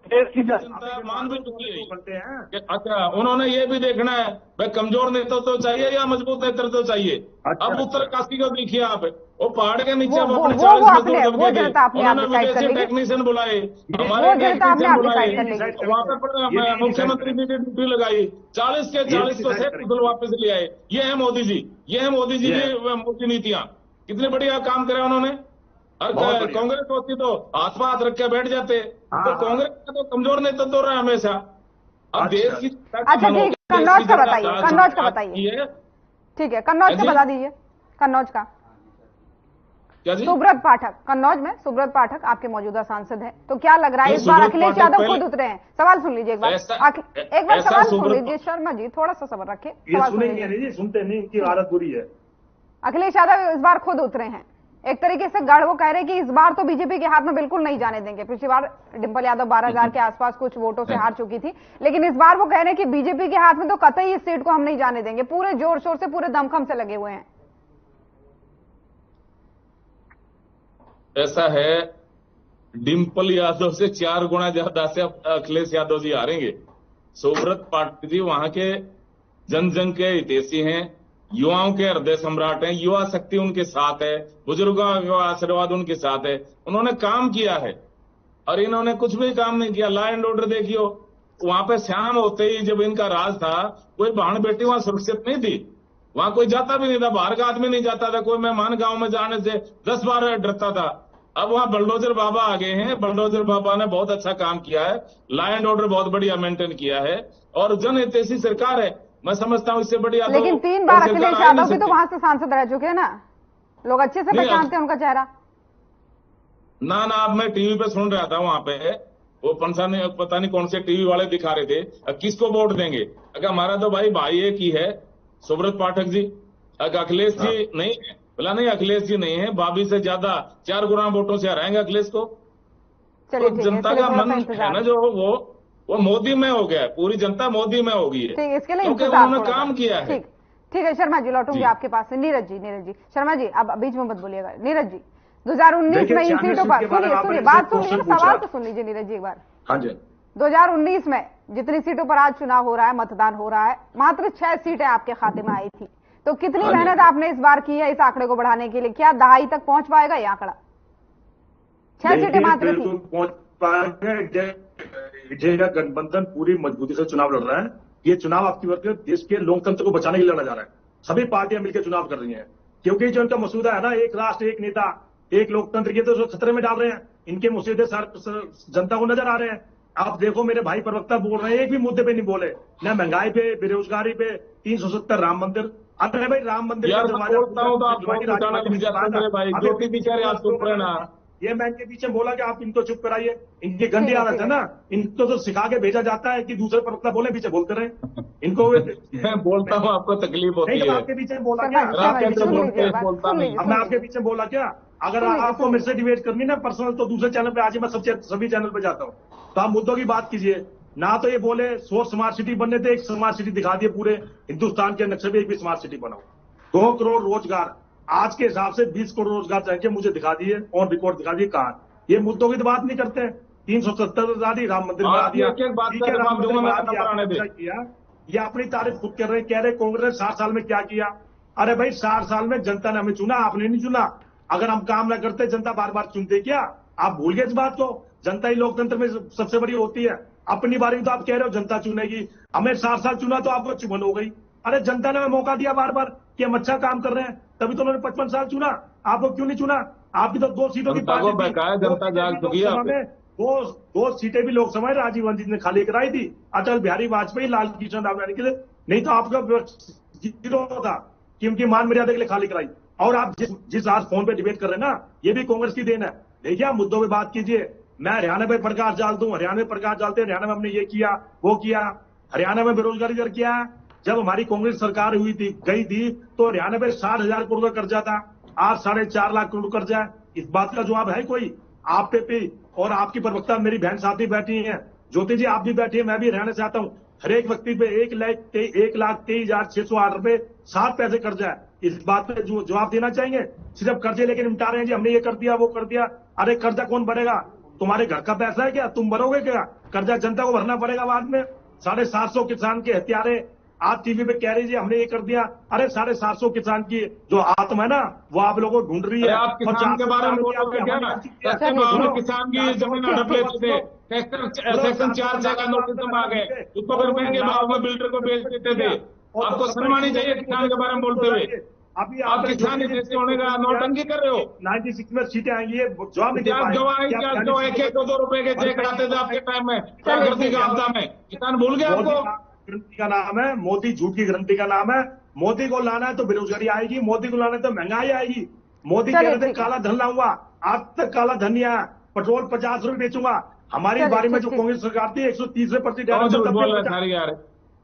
देश की जनता मान भी चुकी है। अच्छा, उन्होंने ये भी देखना है भाई कमजोर नेतृत्व तो चाहिए या मजबूत नेतृत्व तो चाहिए। अब उत्तरकाशी को देखिए आप, वो पहाड़ के नीचे अपने 40 मजदूर दबके थे, उन्होंने विदेशी टेक्नीशियन बुलाए, हमारे टेक्नीशियन बुलाए, वहां पर मुख्यमंत्री जी की ड्यूटी लगाई, 40 के 40 को से कुशल वापस ले आए। ये है मोदी जी, ये है मोदी जी की मोदी नीतियां। कितने बढ़िया काम करे उन्होंने। और कांग्रेस होती तो हाथ हाथ रख के बैठ जाते। तो कांग्रेस का तो कमजोर नेतृत्व हो रहा है हमेशा। अब देश की अच्छा ठीक है, कन्नौज का बताइए, कन्नौज का बताइए। ठीक है, कन्नौज का बता दीजिए, कन्नौज का। सुब्रत पाठक, कन्नौज में सुब्रत पाठक आपके मौजूदा सांसद हैं, तो क्या लग रहा है इस बार अखिलेश यादव खुद उतरे हैं? सवाल सुन लीजिए एक बार, सवाल सुन लीजिए शर्मा जी, थोड़ा सा सब्र रखें। सुनते नहीं, इनकी आदत बुरी है। अखिलेश यादव इस बार खुद उतरे हैं। एक तरीके से गढ़ वो कह रहे हैं कि इस बार तो बीजेपी के हाथ में बिल्कुल नहीं जाने देंगे। पिछली बार डिंपल यादव 12,000 के आसपास कुछ वोटों से हार चुकी थी, लेकिन इस बार वो कह रहे हैं कि बीजेपी के हाथ में तो कतई इस सीट को हम नहीं जाने देंगे। पूरे जोर शोर से, पूरे दमखम से लगे हुए हैं। ऐसा है, डिंपल यादव से 4 गुना ज्यादा से अखिलेश यादव जी हारेंगे। सुब्रत पाठक जी वहां के जन जन के हितैषी हैं, युवाओं के हृदय सम्राट हैं, युवा शक्ति उनके साथ है, बुजुर्गों का आशीर्वाद उनके साथ है। उन्होंने काम किया है और इन्होंने कुछ भी काम नहीं किया। लॉ एंड ऑर्डर देखियो, वहां पे शाम होते ही जब इनका राज था, कोई बहन बेटी वहां सुरक्षित नहीं थी, वहां कोई जाता भी नहीं था, बाहर का आदमी नहीं जाता था, कोई मेहमान गांव में जाने से 10 बार डरता था। अब वहां बुलडोजर बाबा आ गए हैं, बुलडोजर बाबा ने बहुत अच्छा काम किया है, लॉ एंड ऑर्डर बहुत बढ़िया मेंटेन किया है और जन हितैषी सरकार है। मैं समझता हूँ इससे बढ़िया। लेकिन 3 बार अखिलेश यादव भी तो वहां से सांसद रह चुके हैं ना, लोग अच्छे से पहचानते हैं उनका चेहरा। ना अब मैं टीवी पे सुन रहा था, वहां पे वो पता नहीं कौन से टीवी वाले दिखा रहे थे, किसको वोट देंगे। अगर हमारा तो भाई एक ही है, सुब्रत पाठक जी। अगर अखिलेश जी नहीं है, बोला नहीं अखिलेश जी नहीं है, भाभी से ज्यादा 4 गुना वोटों से हराएंगे अखिलेश को। तो जनता का मन है ना जो वो मोदी में हो गया है, पूरी जनता मोदी में हो गई है। ठीक, इसके लिए क्योंकि उन्होंने काम किया है। ठीक है शर्मा जी, लौटूंगी आपके पास से। नीरज जी शर्मा जी अब बीच में मत बोलिएगा। नीरज जी 2019 में इन सीटों पर सुनिए बात सुनिए, सवाल तो सुन लीजिए नीरज जी एक बार। हाँ जी, 2019 में जितनी सीटों पर आज चुनाव हो रहा है, मतदान हो रहा है, मात्र 6 सीटें आपके खाते में आई थी। तो कितनी मेहनत आपने इस बार की है इस आंकड़े को बढ़ाने के लिए? क्या दहाई तक पहुंच पाएगा ये आंकड़ा? 6 सीटें मात्र थी। विजय गठबंधन पूरी मजबूती से चुनाव लड़ रहा है। ये चुनाव आपकी बात देश के लोकतंत्र को बचाने के लिए लड़ा जा रहा है। सभी पार्टियां मिलकर चुनाव कर रही हैं, क्योंकि जो इनका मसूदा है ना, एक राष्ट्र एक नेता एक लोकतंत्र के, तो खतरे में डाल रहे हैं। इनके मुसीदे जनता को नजर आ रहे हैं। आप देखो, मेरे भाई प्रवक्ता बोल रहे हैं, एक भी मुद्दे पे नहीं बोले, न महंगाई पे, बेरोजगारी पे, 370 राम मंदिर। अरे भाई, राम मंदिर ये मैं इनके पीछे बोला कि आप इनको चुप कराइए। इनकी गंदी आदत है ना, इनको तो सिखा के भेजा जाता है कि दूसरे प्रवक्ता बोले, पीछे बोलते रहे। इनको मैं बोलता हूँ, आपको तकलीफ होती है। आपके पीछे बोला क्या? अब मैं आपके पीछे बोला क्या? अगर आपको मेरे से डिबेट करनी ना पर्सनल, तो दूसरे चैनल पे आज मैं सभी चैनल पे जाता हूँ। तो आप मुद्दों की बात कीजिए ना। तो ये बोले 100 स्मार्ट सिटी बनने थे, एक स्मार्ट सिटी दिखा दिए पूरे हिंदुस्तान के नक्शे पे, एक भी स्मार्ट सिटी बनाओ। 2 करोड़ रोजगार आज के हिसाब से 20 करोड़ रोजगार चाहिए, मुझे दिखा दिए, ऑन रिकॉर्ड दिखा दिए कहां। ये मुद्दों की तो बात नहीं करते। 370 राम मंदिर बना दिया, ये अपनी तारीफ खुद कर रहे हैं, कह रहे कांग्रेस 60 साल में क्या किया। अरे भाई, 60 साल में जनता ने हमें चुना, आपने नहीं चुना। अगर हम काम ना करते, जनता बार बार चुनते क्या? आप भूल गए इस बात को? जनता ही लोकतंत्र में सबसे बड़ी होती है। अपनी बारी तो आप कह रहे हो जनता चुनेगी, हमें 60 साल चुना तो आपको चुभन हो गई। अरे जनता ने हमें मौका दिया बार बार कि हम अच्छा काम कर रहे हैं, तभी तो उन्होंने 55 साल चुना। आपको क्यों नहीं चुना? आपकी तो 2 सीटों की पार्टी जनता जाग चुकी है। 2 सीटें भी लोकसभा राजीव गांधी ने खाली कराई थी, अटल बिहारी वाजपेयी, लाल कृष्ण आडवाणी के लिए। नहीं तो आपका जीरो था कि उनकी मान मर्यादा के लिए खाली कराई। और आप जिस आज फोन पे डिबेट कर रहे हैं ना, ये भी कांग्रेस की देन है। देखिए, आप मुद्दों पे बात कीजिए। मैं हरियाणा में प्रकाश डाल दूं, हरियाणा में प्रकाश डालते, हरियाणा में हमने ये किया वो किया। हरियाणा में बेरोजगारी दर क्या है? जब हमारी कांग्रेस सरकार हुई थी, गई थी, तो हरियाणा में 60,000 करोड़ का कर्जा था। आज 4.5 लाख करोड़ कर्जा है। इस बात का जवाब है कोई? आप पे भी, और आपकी प्रवक्ता मेरी बहन साथी बैठी हैं, ज्योति जी आप भी बैठी है, मैं भी रहना चाहता हूँ। हर एक व्यक्ति पे 1,23,608 रुपए 7 पैसे कर्जा है। इस बात पे जो जवाब देना चाहेंगे? सिर्फ कर्जे लेके निपटा रहे हैं जी, हमने ये कर दिया वो कर दिया। अरे कर्जा कौन भरेगा? तुम्हारे घर का पैसा है क्या? तुम भरोगे क्या? कर्जा जनता को भरना पड़ेगा बाद में। 750 किसान के हत्यारे आज टीवी पे कह रही है हमने ये कर दिया। अरे 750 किसान की जो आत्मा है ना वो आप लोगों को ढूंढ रही है। आप किसान के बारे में बोलोगे क्या? किसान की जमीन हड़प लेते थे, सेक्शन 4 का नोटिस आ गए, उसको फिर महंगे भाव में बिल्डर को बेच देते थे। आपको शर्म आनी चाहिए किसान के बारे में बोलते हुए। अभी आप किसान जैसे होने का नौटंकी कर रहे हो। 96 में सीटें आएंगी, जवाब नहीं दे पाए। क्या 1-2 रुपए के चेक आते थे आपके टाइम में, प्रकृति का आपदा में? किसान भूल गए आपको? गारंटी का नाम है मोदी, झूठ की गारंटी का नाम है। मोदी को लाना है तो बेरोजगारी आएगी, मोदी को लाना है तो महंगाई आएगी। मोदी कह रहे थे काला धन लाऊंगा, आज तक काला धन नहीं आया। पेट्रोल 50 रुपए बेचूंगा। हमारी बारी में जो कांग्रेस सरकार थी 130 रुपए प्रति डॉलर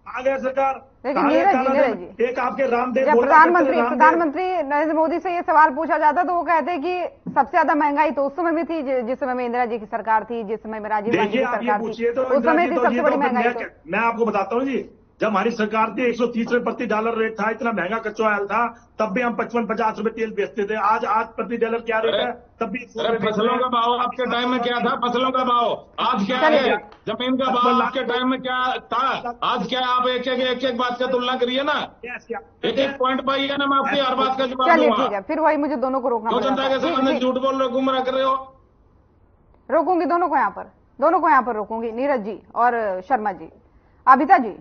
आ गया सरकार। लेकिन नीरज जी, एक आपके रामदेव प्रधानमंत्री नरेंद्र मोदी से ये सवाल पूछा जाता तो वो कहते कि सबसे ज्यादा महंगाई तो उस समय में थी जिस समय में इंदिरा जी की सरकार थी, जिस समय में राजीव गांधी की सरकार थी, उस समय थी सबसे बड़ी महंगाई। मैं आपको बताता हूँ जी, जब हमारी सरकार थी 130 रुपए प्रति डॉलर रेट था, इतना महंगा कच्चा ऑयल था, तब भी हम 55-50 रुपए तेल बेचते थे। आज प्रति डॉलर क्या रेट है? तब भी फसलों का भाव आपके टाइम में क्या था? फसलों का भाव आज क्या है? जमीन का भाव आपके टाइम में क्या था? आज क्या? आप एक बात का तुलना करिए ना, एक पॉइंट पाइए ना, मैं आपकी हर बात का जवाब दूंगा। ठीक है, फिर वही मुझे दोनों को रोकना पड़ेगा। जनता के सामने झूठ बोल रहे हो, गुमराह कर रहे हो। रोकूंगी दोनों को यहाँ पर रोकूंगी, नीरज जी और शर्मा जी। अभिता जी,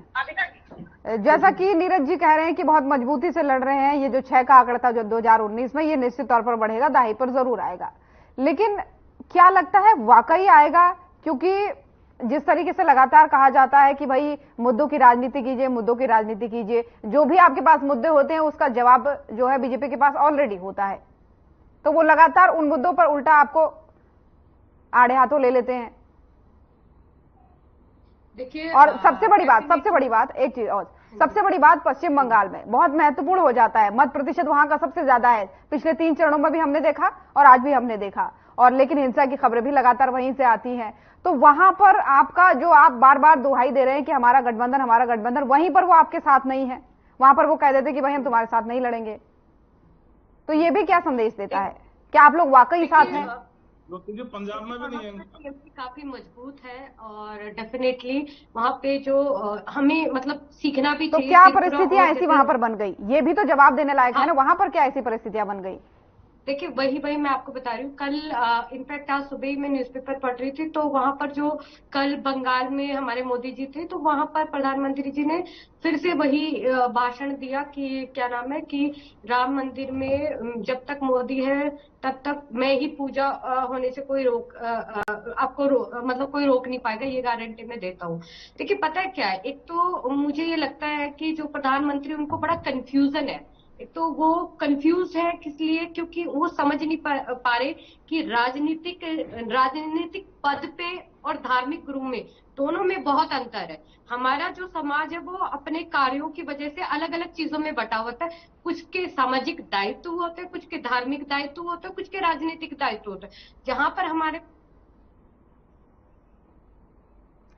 जैसा कि नीरज जी कह रहे हैं कि बहुत मजबूती से लड़ रहे हैं, ये जो 6 का आंकड़ा था जो 2019 में, ये निश्चित तौर पर बढ़ेगा, दाही पर जरूर आएगा। लेकिन क्या लगता है वाकई आएगा? क्योंकि जिस तरीके से लगातार कहा जाता है कि भाई मुद्दों की राजनीति कीजिए, मुद्दों की राजनीति कीजिए, जो भी आपके पास मुद्दे होते हैं उसका जवाब जो है बीजेपी के पास ऑलरेडी होता है, तो वो लगातार उन मुद्दों पर उल्टा आपको आड़े हाथों ले लेते हैं। देखिए, और सबसे बड़ी बात एक चीज और, सबसे बड़ी बात पश्चिम बंगाल में बहुत महत्वपूर्ण हो जाता है। मत प्रतिशत वहां का सबसे ज्यादा है, पिछले 3 चरणों में भी हमने देखा और आज भी हमने देखा, और लेकिन हिंसा की खबरें भी लगातार वहीं से आती हैं। तो वहां पर आपका जो आप बार बार दुहाई दे रहे हैं कि हमारा गठबंधन, वहीं पर वो आपके साथ नहीं है, वहां पर वो कह देते कि भाई हम तुम्हारे साथ नहीं लड़ेंगे। तो ये भी क्या संदेश देता है? क्या आप लोग वाकई साथ हैं? पंजाब में भी नहीं है, काफी मजबूत है और डेफिनेटली वहाँ पे जो हमें मतलब सीखना भी चाहिए। तो क्या परिस्थितियां ऐसी वहां पर बन गई? ये भी तो जवाब देने लायक है ना, वहां पर क्या ऐसी परिस्थितियां बन गई? देखिए वही मैं आपको बता रही हूँ। कल इनफैक्ट आज सुबह ही मैं न्यूज़पेपर पढ़ रही थी, तो वहां पर जो कल बंगाल में हमारे मोदी जी थे, तो वहां पर प्रधानमंत्री जी ने फिर से वही भाषण दिया कि क्या नाम है कि राम मंदिर में जब तक मोदी है तब तक मैं ही पूजा होने से कोई मतलब कोई रोक नहीं पाएगा, ये गारंटी मैं देता हूँ। देखिए पता है क्या है, एक तो मुझे ये लगता है कि जो प्रधानमंत्री उनको बड़ा कंफ्यूजन है। तो वो कंफ्यूज है किस लिए? क्योंकि वो समझ नहीं पा रहे कि राजनीतिक पद पे और धार्मिक गुरु में दोनों में बहुत अंतर है। हमारा जो समाज है वो अपने कार्यों की वजह से अलग अलग चीजों में बटा होता है। कुछ के सामाजिक दायित्व होते हैं, कुछ के धार्मिक दायित्व होते हैं, कुछ के राजनीतिक दायित्व होते हैं। जहां पर हमारे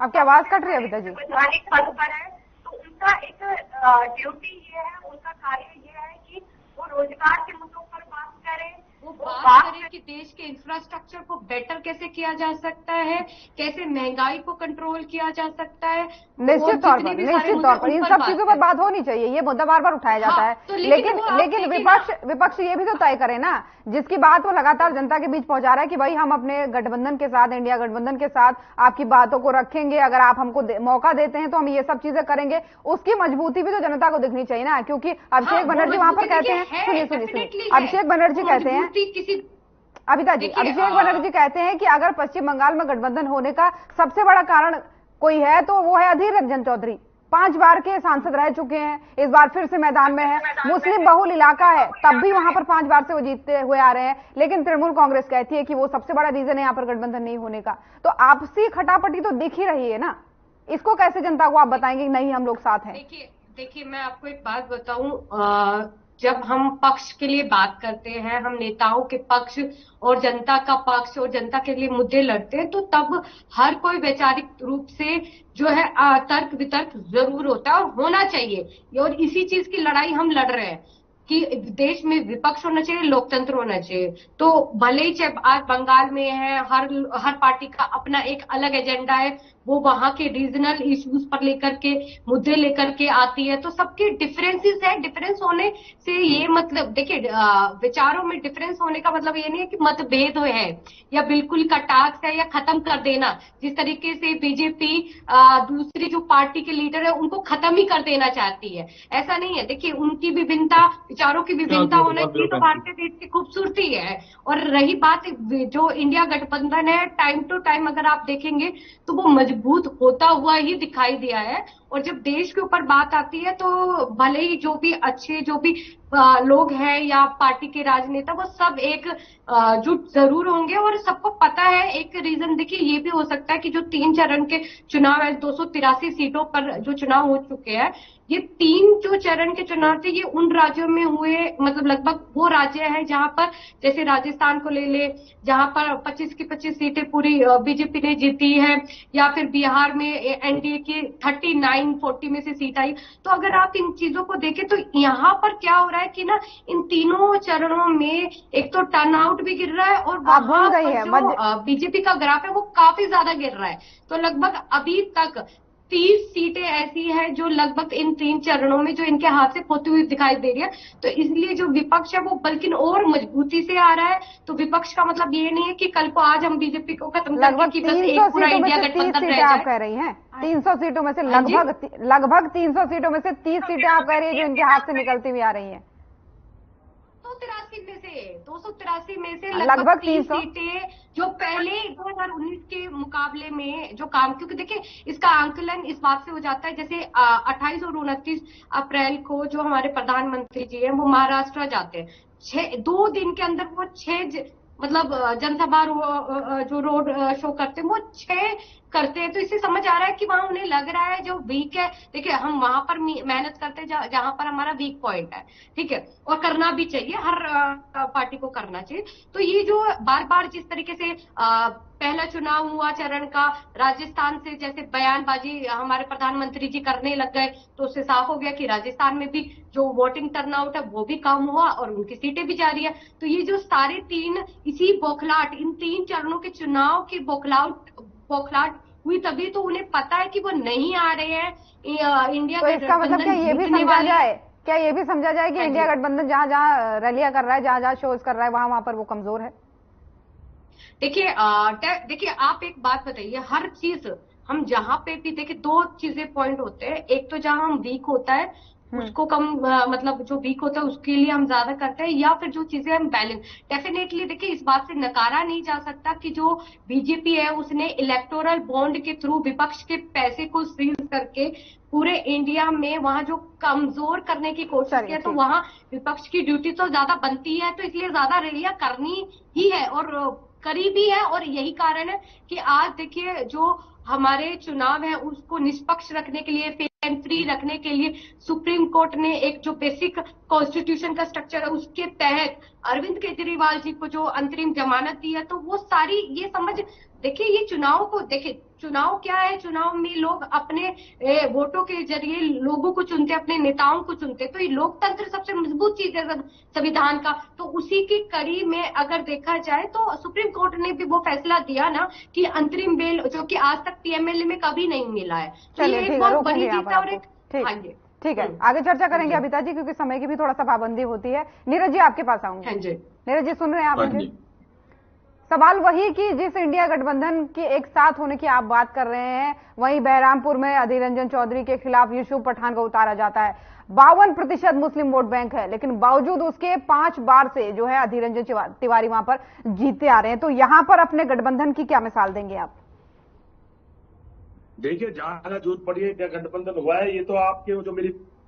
आपकी आवाज कट रही है अभिता जी। वैधानिक पद पर है तो उनका एक ड्यूटी ये है, उनका कार्य ये है कि वो रोजगार के मुद्दों पर बात करें, वो बात करें कि देश के इंफ्रास्ट्रक्चर को बेटर कैसे किया जा सकता है, कैसे महंगाई को कंट्रोल किया जा सकता है। निश्चित तौर पर इन सब चीजों पर बात होनी चाहिए, ये मुद्दा बार बार उठाया जाता है। तो लेकिन विपक्ष ये भी तो तय करे ना, जिसकी बात वो लगातार जनता के बीच पहुंचा रहा है कि भाई हम अपने गठबंधन के साथ, इंडिया गठबंधन के साथ आपकी बातों को रखेंगे, अगर आप हमको मौका देते हैं तो हम ये सब चीजें करेंगे। उसकी मजबूती भी तो जनता को दिखनी चाहिए ना, क्योंकि अभिषेक बनर्जी वहां पर कहते हैं, सुनिए अभिषेक बनर्जी कहते हैं, अभिता जी, अभिषेक बनर्जी कहते हैं कि अगर पश्चिम बंगाल में गठबंधन होने का सबसे बड़ा कारण कोई है तो वो है अधीर रंजन चौधरी। 5 बार के सांसद रह चुके हैं, इस बार फिर से मैदान में है, मुस्लिम बहुल इलाका है, तब भी वहां पर 5 बार से वो जीतते हुए आ रहे हैं। लेकिन तृणमूल कांग्रेस कहती है कि वो सबसे बड़ा रीजन है यहाँ पर गठबंधन नहीं होने का। तो आपसी खटापटी तो दिख ही रही है ना, इसको कैसे जनता को आप बताएंगे कि नहीं हम लोग साथ हैं? देखिए मैं आपको एक बात बताऊं, जब हम पक्ष के लिए बात करते हैं, हम नेताओं के पक्ष और जनता का पक्ष और जनता के लिए मुद्दे लड़ते हैं, तो तब हर कोई वैचारिक रूप से जो है तर्क वितर्क जरूर होता है और होना चाहिए। और इसी चीज की लड़ाई हम लड़ रहे हैं कि देश में विपक्ष होना चाहिए, लोकतंत्र होना चाहिए। तो भले ही चाहे आज बंगाल में है, हर पार्टी का अपना एक अलग एजेंडा है, वो वहां के रीजनल इश्यूज पर लेकर के मुद्दे लेकर के आती है, तो सबके डिफरेंसेस है। डिफरेंस होने से ये मतलब देखिए, विचारों में डिफरेंस होने का मतलब ये नहीं है कि मतभेद है या बिल्कुल कटाक्ष है या खत्म कर देना। जिस तरीके से बीजेपी दूसरी जो पार्टी के लीडर है उनको खत्म ही कर देना चाहती है, ऐसा नहीं है। देखिए, उनकी विभिन्नता, विचारों की विभिन्नता होना चाहिए, तो भारतीय देश की खूबसूरती है। और रही बात जो इंडिया गठबंधन है, टाइम टू टाइम अगर आप देखेंगे तो वो मजबूत होता हुआ ही दिखाई दिया है। और जब देश के ऊपर बात आती है तो भले ही जो भी अच्छे जो भी लोग हैं या पार्टी के राजनेता, वो सब एकजुट जरूर होंगे। और सबको पता है, एक रीजन देखिए ये भी हो सकता है कि जो 3 चरण के चुनाव है, 283 सीटों पर जो चुनाव हो चुके हैं, ये 3 जो चरण के चुनाव थे ये उन राज्यों में हुए, मतलब लगभग वो राज्य हैं जहां पर, जैसे राजस्थान को ले ले, जहां पर 25 की 25 सीटें पूरी बीजेपी ने जीती है, या फिर बिहार में एनडीए की 39-40 में से सीट आई। तो अगर आप इन चीजों को देखें तो यहाँ पर क्या हो रहा है कि ना, इन तीनों चरणों में एक तो टर्नआउट भी गिर रहा है और वहां पर जो बीजेपी का ग्राफ है वो काफी ज्यादा गिर रहा है। तो लगभग अभी तक 30 सीटें ऐसी हैं जो लगभग इन 3 चरणों में जो इनके हाथ से खोती हुई दिखाई दे रही है। तो इसलिए जो विपक्ष है वो बल्कि और मजबूती से आ रहा है। तो विपक्ष का मतलब ये नहीं है कि कल को आज हम बीजेपी को खत्म करके कि बस एक पूरा इंडिया गठबंधन रह जाए। आप कह रही हैं 300 सीटों में से लगभग 300 सीटों में से 30 सीटें आप कह रही है जो इनके हाथ से निकलती हुई आ रही हैं। 283 में से लगभग 30 सीटें जो पहले 2019 के मुकाबले में जो काम, क्योंकि देखिए इसका आंकलन इस बात से हो जाता है, जैसे 28 और 29 अप्रैल को जो हमारे प्रधानमंत्री जी हैं वो महाराष्ट्र जाते हैं, 2 दिन के अंदर वो 6 मतलब जनसभा जो रोड शो करते हैं वो 6 करते हैं। तो इससे समझ आ रहा है कि वहां उन्हें लग रहा है जो वीक है, देखिए हम वहां पर मेहनत करते हैं जहां पर हमारा वीक पॉइंट है, ठीक है, और करना भी चाहिए, हर पार्टी को करना चाहिए। तो ये जो बार बार जिस तरीके से पहला चुनाव हुआ चरण का, राजस्थान से जैसे बयानबाजी हमारे प्रधानमंत्री जी करने लग गए, तो उससे साफ हो गया कि राजस्थान में भी जो वोटिंग टर्नआउट है वो भी कम हुआ और उनकी सीटें भी जा रही है। तो ये जो सारे 3 इसी बौखलाहट, इन 3 चरणों के चुनाव की बौखलाहट हुई, तभी तो उन्हें पता है कि वो नहीं आ रहे हैं इंडिया। तो इसका मतलब क्या ये भी समझा जाए कि इंडिया गठबंधन जहां जहां रैलियां कर रहा है, जहां जहां शोज कर रहा है, वहां पर वो कमजोर है? देखिए आप एक बात बताइए, हर चीज हम जहां पे भी देखिए 2 चीजें पॉइंट होते हैं। एक तो जहां हम वीक होता है उसको कम, मतलब जो वीक होता है उसके लिए हम ज्यादा करते हैं, या फिर जो चीजें हम बैलेंस। डेफिनेटली देखिए इस बात से नकारा नहीं जा सकता कि जो बीजेपी है उसने इलेक्टोरल बॉन्ड के थ्रू विपक्ष के पैसे को सीज करके पूरे इंडिया में वहां जो कमजोर करने की कोशिश की, तो वहां विपक्ष की ड्यूटी तो ज्यादा बनती है, तो इसलिए ज्यादा रैलियां करनी ही है और करीबी है। और यही कारण है कि आज देखिए जो हमारे चुनाव है उसको निष्पक्ष रखने के लिए, फेयर एंड फ्री रखने के लिए सुप्रीम कोर्ट ने एक जो बेसिक कॉन्स्टिट्यूशन का स्ट्रक्चर है उसके तहत अरविंद केजरीवाल जी को जो अंतरिम जमानत दी है। तो वो सारी ये समझ, देखिए ये चुनाव को देखिए, चुनाव क्या है, चुनाव में लोग अपने वोटों के जरिए लोगों को चुनते, अपने नेताओं को चुनते। तो ये लोकतंत्र सबसे मजबूत चीज है संविधान का। तो उसी की कड़ी में अगर देखा जाए तो सुप्रीम कोर्ट ने भी वो फैसला दिया ना कि अंतरिम बेल, जो कि आज तक पीएमएलए में कभी नहीं मिला है। तो ये एक बहुत बड़ी चीज है। और एक ठीक है, आगे चर्चा करेंगे अभिता जी, क्योंकि समय की भी थोड़ा सा पाबंदी होती है। नीरज जी आपके पास आऊंगी। हाँ जी, नीरज जी सुन रहे हैं आप मुझे? सवाल वही कि जिस इंडिया गठबंधन के एक साथ होने की आप बात कर रहे हैं, वहीं बहरामपुर में अधीर रंजन चौधरी के खिलाफ यूसुफ पठान को उतारा जाता है। 52% मुस्लिम वोट बैंक है, लेकिन बावजूद उसके 5 बार से जो है अधीर रंजन तिवारी वहां पर जीतते आ रहे हैं। तो यहां पर अपने गठबंधन की क्या मिसाल देंगे आप? देखिए, जहां जरूरत पड़ी है क्या गठबंधन हुआ है, ये तो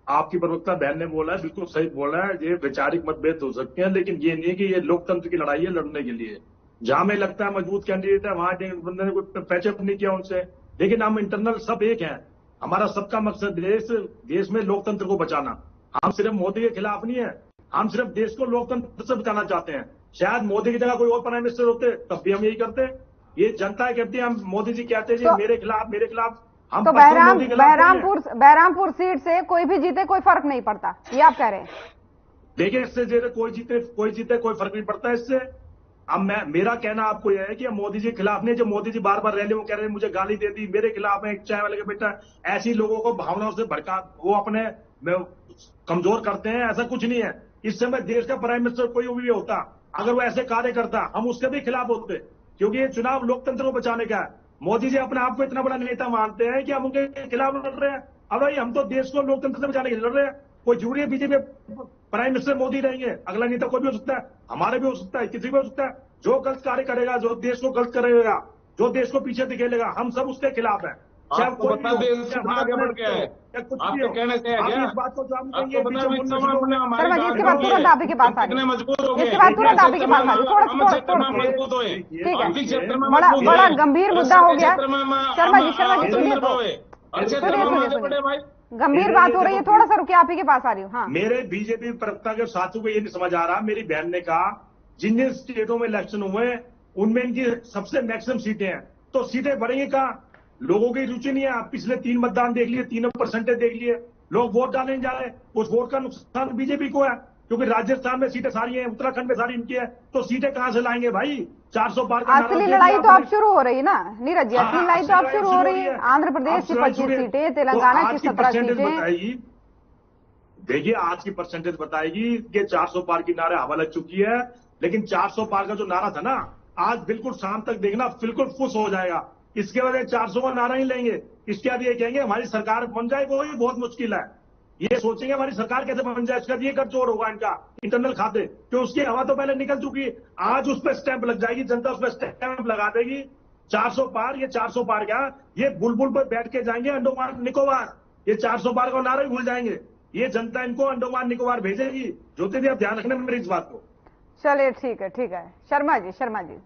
आपकी प्रवक्ता बहन ने बोला है, बिल्कुल सही बोला है। ये वैचारिक मतभेद हो सकते हैं, लेकिन ये नहीं कि ये लोकतंत्र की लड़ाई है लड़ने के लिए। जहां में लगता है मजबूत कैंडिडेट है वहां गठबंधन ने कोई पैचअप नहीं किया उनसे, लेकिन हम इंटरनल सब एक हैं। हमारा सबका मकसद देश में लोकतंत्र को बचाना। हम सिर्फ मोदी के खिलाफ नहीं है, हम सिर्फ देश को लोकतंत्र से बचाना चाहते हैं। शायद मोदी की जगह कोई और प्राइम मिनिस्टर होते तब भी हम यही करते। ये जनता कहती है, हम मोदी जी कहते हैं जी मेरे खिलाफ हम तो बहरामपुर सीट से कोई भी जीते कोई फर्क नहीं पड़ता, ये आप कह रहे हैं? देखिए, इससे कोई जीते कोई फर्क नहीं पड़ता इससे। अब मेरा कहना आपको यह है कि मोदी जी के खिलाफ नहीं, जो मोदी जी बार बार रैली में कह रहे हैं मुझे गाली दे दी, मेरे खिलाफ है, एक चाय वाले का बेटा, ऐसी लोगों को भावनाओं से भड़का वो अपने कमजोर करते हैं। ऐसा कुछ नहीं है। इस समय देश का प्राइम मिनिस्टर कोई भी होता, अगर वो ऐसे कार्य करता, हम उसके भी खिलाफ होते, क्योंकि ये चुनाव लोकतंत्र को बचाने का है। मोदी जी अपने आप को इतना बड़ा नेता मानते हैं कि हम उनके खिलाफ लड़ रहे हैं। अब भाई, हम तो देश को लोकतंत्र से बचाने के लिए लड़ रहे हैं। कोई जरूरी है बीजेपी प्राइम मिनिस्टर मोदी रहेंगे, अगला नेता कोई भी हो सकता है, हमारे भी हो सकता है, किसी भी हो सकता है। जो गलत कार्य करेगा, जो देश को गलत करेगा, जो देश को पीछे दिखेगा, हम सब उसके खिलाफ है। आपको पता देश कितना आगे बढ़ गया है, आपके कहने से है क्या? इस बात को जो हम आपको पता है इसके बाद तुरंत आप ही के पास आ कितने मजबूत हो गए, इसके बाद तुरंत आप ही के पास आ थोड़ा मजबूत हुए, आर्थिक क्षेत्र में बड़ा गंभीर मुद्दा हो गया। शर्मा जी सुनिए तो, गंभीर बात हो रही है, थोड़ा सा रुकिए, आप ही के पास आ रही हूँ। हाँ, मेरे बीजेपी प्रवक्ता के साथियों को ये नहीं समझ आ रहा। मेरी बहन ने कहा जिन जिन स्टेटों में इलेक्शन हुए उनमें इनकी सबसे मैक्सिमम सीटें हैं, तो सीटें बढ़ेंगी कहाँ? लोगों की रुचि नहीं है। आप पिछले 3 मतदान देख लिए, 3% देख लिए, लोग वोट डालने जा रहे हैं। उस वोट का नुकसान बीजेपी को है, क्योंकि राजस्थान में सीटें सारी हैं, उत्तराखंड में सारी इनकी है, तो सीटें कहां से लाएंगे भाई? 400 पार का असली लड़ाई तो अब शुरू हो रही है ना नीरज जी, असली लड़ाई तो अब शुरू हो रही है। आंध्र प्रदेश की 25 सीटें, तेलंगाना की 17 सीटें। देखिए, आज की परसेंटेज बताएगी कि 400 पार की नारे हवा लग चुकी है, लेकिन 400 पार का जो नारा था ना, आज बिल्कुल शाम तक देखना बिल्कुल फुस हो जाएगा। इसके वजह 400 का नारा ही लेंगे, इसके बाद ये कहेंगे हमारी सरकार बन जाए, वो ही बहुत मुश्किल है। ये सोचेंगे हमारी सरकार कैसे बन जाए, इसका ये गठजोड़ होगा इनका इंटरनल खाते, क्यों उसकी हवा तो पहले निकल चुकी है। आज उस पर स्टैंप लग जाएगी, जनता उस पर स्टैंप लगा देगी। 400 पार, ये 400 पार क्या, ये बुलबुल पर बैठ के जाएंगे अंडोमान निकोबार, ये 400 पार का नारा ही भूल जाएंगे। ये जनता इनको अंडोमान निकोबार भेजेगी। ज्योति जी, आप ध्यान रखना मेरी इस बात को। चलिए ठीक है। शर्मा जी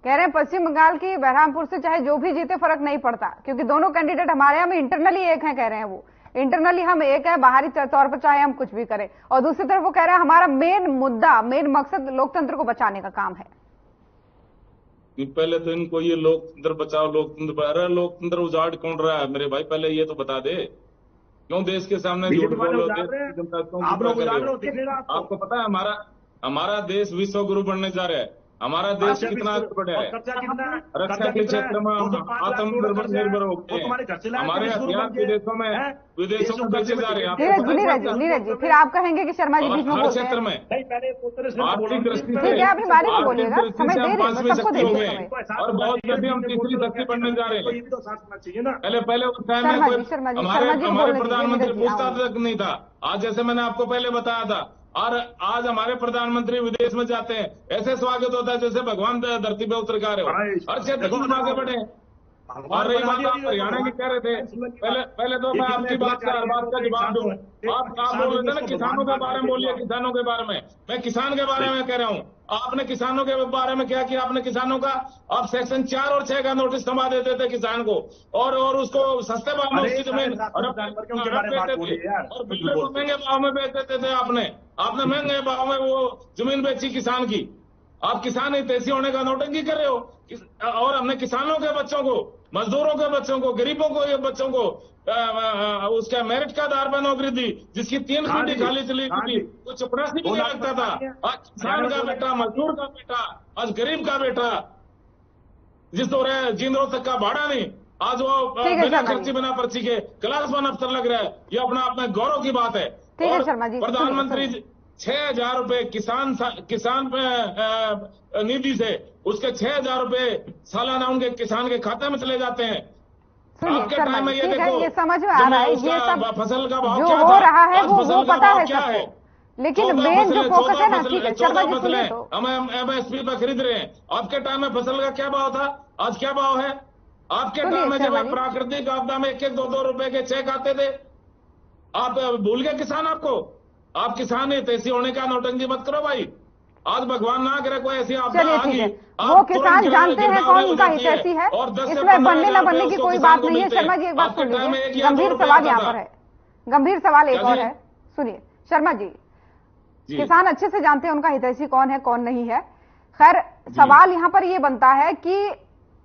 कह रहे हैं पश्चिम बंगाल की बहरामपुर से चाहे जो भी जीते फर्क नहीं पड़ता, क्योंकि दोनों कैंडिडेट हमारे यहाँ में इंटरनली एक हैं। कह रहे हैं वो इंटरनली हम एक है, बाहरी तौर पर चाहे हम कुछ भी करें। और दूसरी तरफ वो कह रहे हैं हमारा मेन मकसद लोकतंत्र को बचाने का काम है। पहले तो इनको ये लोकतंत्र बचाओ, लोकतंत्र उजाड़ कौन रहा है मेरे भाई? पहले ये तो बता दे, क्यों देश के सामने झूठ बोल रहे हो? आपको पता है हमारा देश विश्व गुरु बनने जा रहा है। हमारा देश कितना आगे बढ़ा है, रक्षा के क्षेत्र में आत्मनिर्भर हो गए। हमारे हथियार विदेशों में बेचे जा रहे हैं। नीरज जी फिर आप कहेंगे कि शर्मा जी बीच में बोलते हैं। क्षेत्र में आर्थिक दृष्टि से और बहुत जल्दी हम तीसरी शक्ति बनने जा रहे हैं। पहले उस टाइम में हमारे प्रधानमंत्री पूछता तक नहीं था। आज जैसे मैंने आपको पहले बताया था, और आज हमारे प्रधानमंत्री विदेश में जाते हैं, ऐसे स्वागत होता है जैसे भगवान धरती पे उतर का रहे हो। हर क्षेत्र में आगे बढ़े। और रही बात आप हरियाणा की कह रहे थे, पहले तो मैं आपकी बात का जवाब दूं। आप बोल रहे थे ना किसानों के बारे में, बोलिए किसानों के बारे में। मैं किसान के बारे में कह रहा हूँ। आपने किसानों के बारे में क्या किया? आपने किसानों का आप सेक्शन 4 और 6 का नोटिस थमा देते थे किसान को, और उसको सस्ते भाव में उसकी जमीन और महंगे भाव में बेच देते थे। आपने महंगे भाव में वो जमीन बेची किसान की। आप किसान हितैषी होने का नौटंकी कर रहे हो। और हमने किसानों के बच्चों को, मजदूरों के बच्चों को, गरीबों को, ये बच्चों को उसका मेरिट का आधार पर नौकरी दी, जिसकी 3 खूंटी खाली चली थी, वो चपरासी भी नहीं लगता था। आज किसान का बेटा, मजदूर का बेटा, आज गरीब का बेटा, जिस दौरे जिन रोज तक का भाड़ा नहीं, आज वो बिना खर्ची बिना पर्ची के क्लास 1 अफसर लग रहा है। ये अपना आप में गौरव की बात है। और प्रधानमंत्री 6,000 रुपए किसान निधि से उसके 6,000 रुपए सालाना उनके किसान के खाते में चले जाते हैं। आपके टाइम में ये देखो, ये समझ में आ रहा है, ये सब फसल का भाव जो क्या हो रहा है वो पता है क्या है। लेकिन मेन जो फोकस है ना, ठीक है, 14 फसलें हम MSP पर खरीद रहे हैं। आपके टाइम में फसल का क्या भाव था, आज क्या भाव है? आपके टाइम में जब प्राकृतिक आपदा में 1-1, 2-2 रुपए के चेक आते थे, आप भूल गए किसान आपको? आप किसान हितैषी होने का नौटंकी मत करो भाई। आज भगवान ना करे कोई ऐसी आपदा आ गई, वो किसान जानते हैं कौन उनका हितैषी है, इसमें बनने न बनने की कोई बात नहीं है। शर्मा जी एक बात सुन लीजिए, गंभीर सवाल यहाँ पर है, गंभीर सवाल एक और है, सुनिए शर्मा जी। किसान अच्छे से जानते हैं उनका हितैषी कौन है कौन नहीं है। खैर सवाल यहां पर यह बनता है कि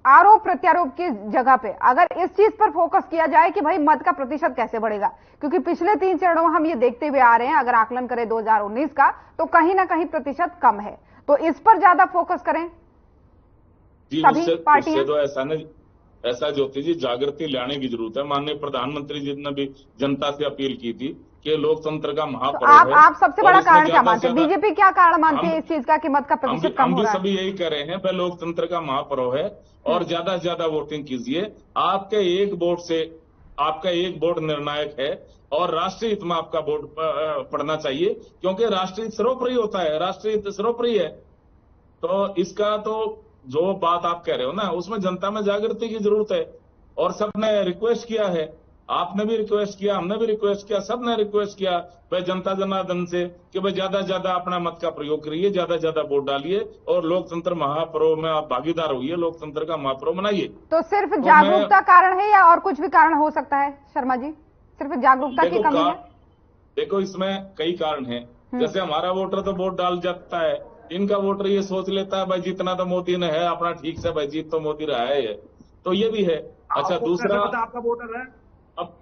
आरोप प्रत्यारोप की जगह पे अगर इस चीज पर फोकस किया जाए कि भाई मत का प्रतिशत कैसे बढ़ेगा, क्योंकि पिछले 3 चरणों में हम ये देखते हुए आ रहे हैं, अगर आकलन करें 2019 का तो कहीं ना कहीं प्रतिशत कम है, तो इस पर ज्यादा फोकस करें सभी पार्टियां। तो ऐसा ज्योति जी जागृति लाने की जरूरत है। माननीय प्रधानमंत्री जी ने भी जनता से अपील की थी कि लोकतंत्र का महापर्व है। आप सबसे बड़ा कारण क्या मानते हैं? बीजेपी क्या कारण मानती है इस चीज का कि मत का प्रतिशत कम हो रहा है? हम भी सभी यही कह रहे हैं, वह लोकतंत्र का महापर्व है और ज्यादा से ज्यादा वोटिंग कीजिए। आपका एक वोट निर्णायक है और राष्ट्रीय हित में आपका वोट पड़ना चाहिए, क्योंकि राष्ट्रीय हित सर्वोपरि होता है, राष्ट्रीय हित सर्वोपरि है। तो इसका तो जो बात आप कह रहे हो ना, उसमें जनता में जागृति की जरूरत है और सबने रिक्वेस्ट किया है। आपने भी रिक्वेस्ट किया, हमने भी रिक्वेस्ट किया, सबने रिक्वेस्ट किया भाई जनता जनार्दन से कि भाई ज्यादा से ज्यादा अपना मत का प्रयोग करिए, ज्यादा से ज्यादा वोट डालिए और लोकतंत्र महापर्व में आप भागीदार होइए, लोकतंत्र का महापर्व मनाइए। तो सिर्फ जागरूकता कारण है या और कुछ भी कारण हो सकता है शर्मा जी? सिर्फ जागरूकता की कमी है? देखो इसमें कई कारण है। जैसे हमारा वोटर तो वोट डाल जाता है, इनका वोटर ये सोच लेता है भाई जितना तो मोदी ने है अपना ठीक से, भाई जीत तो मोदी रहा है, तो ये भी है। अच्छा दूसरा आपका वोटर है, अब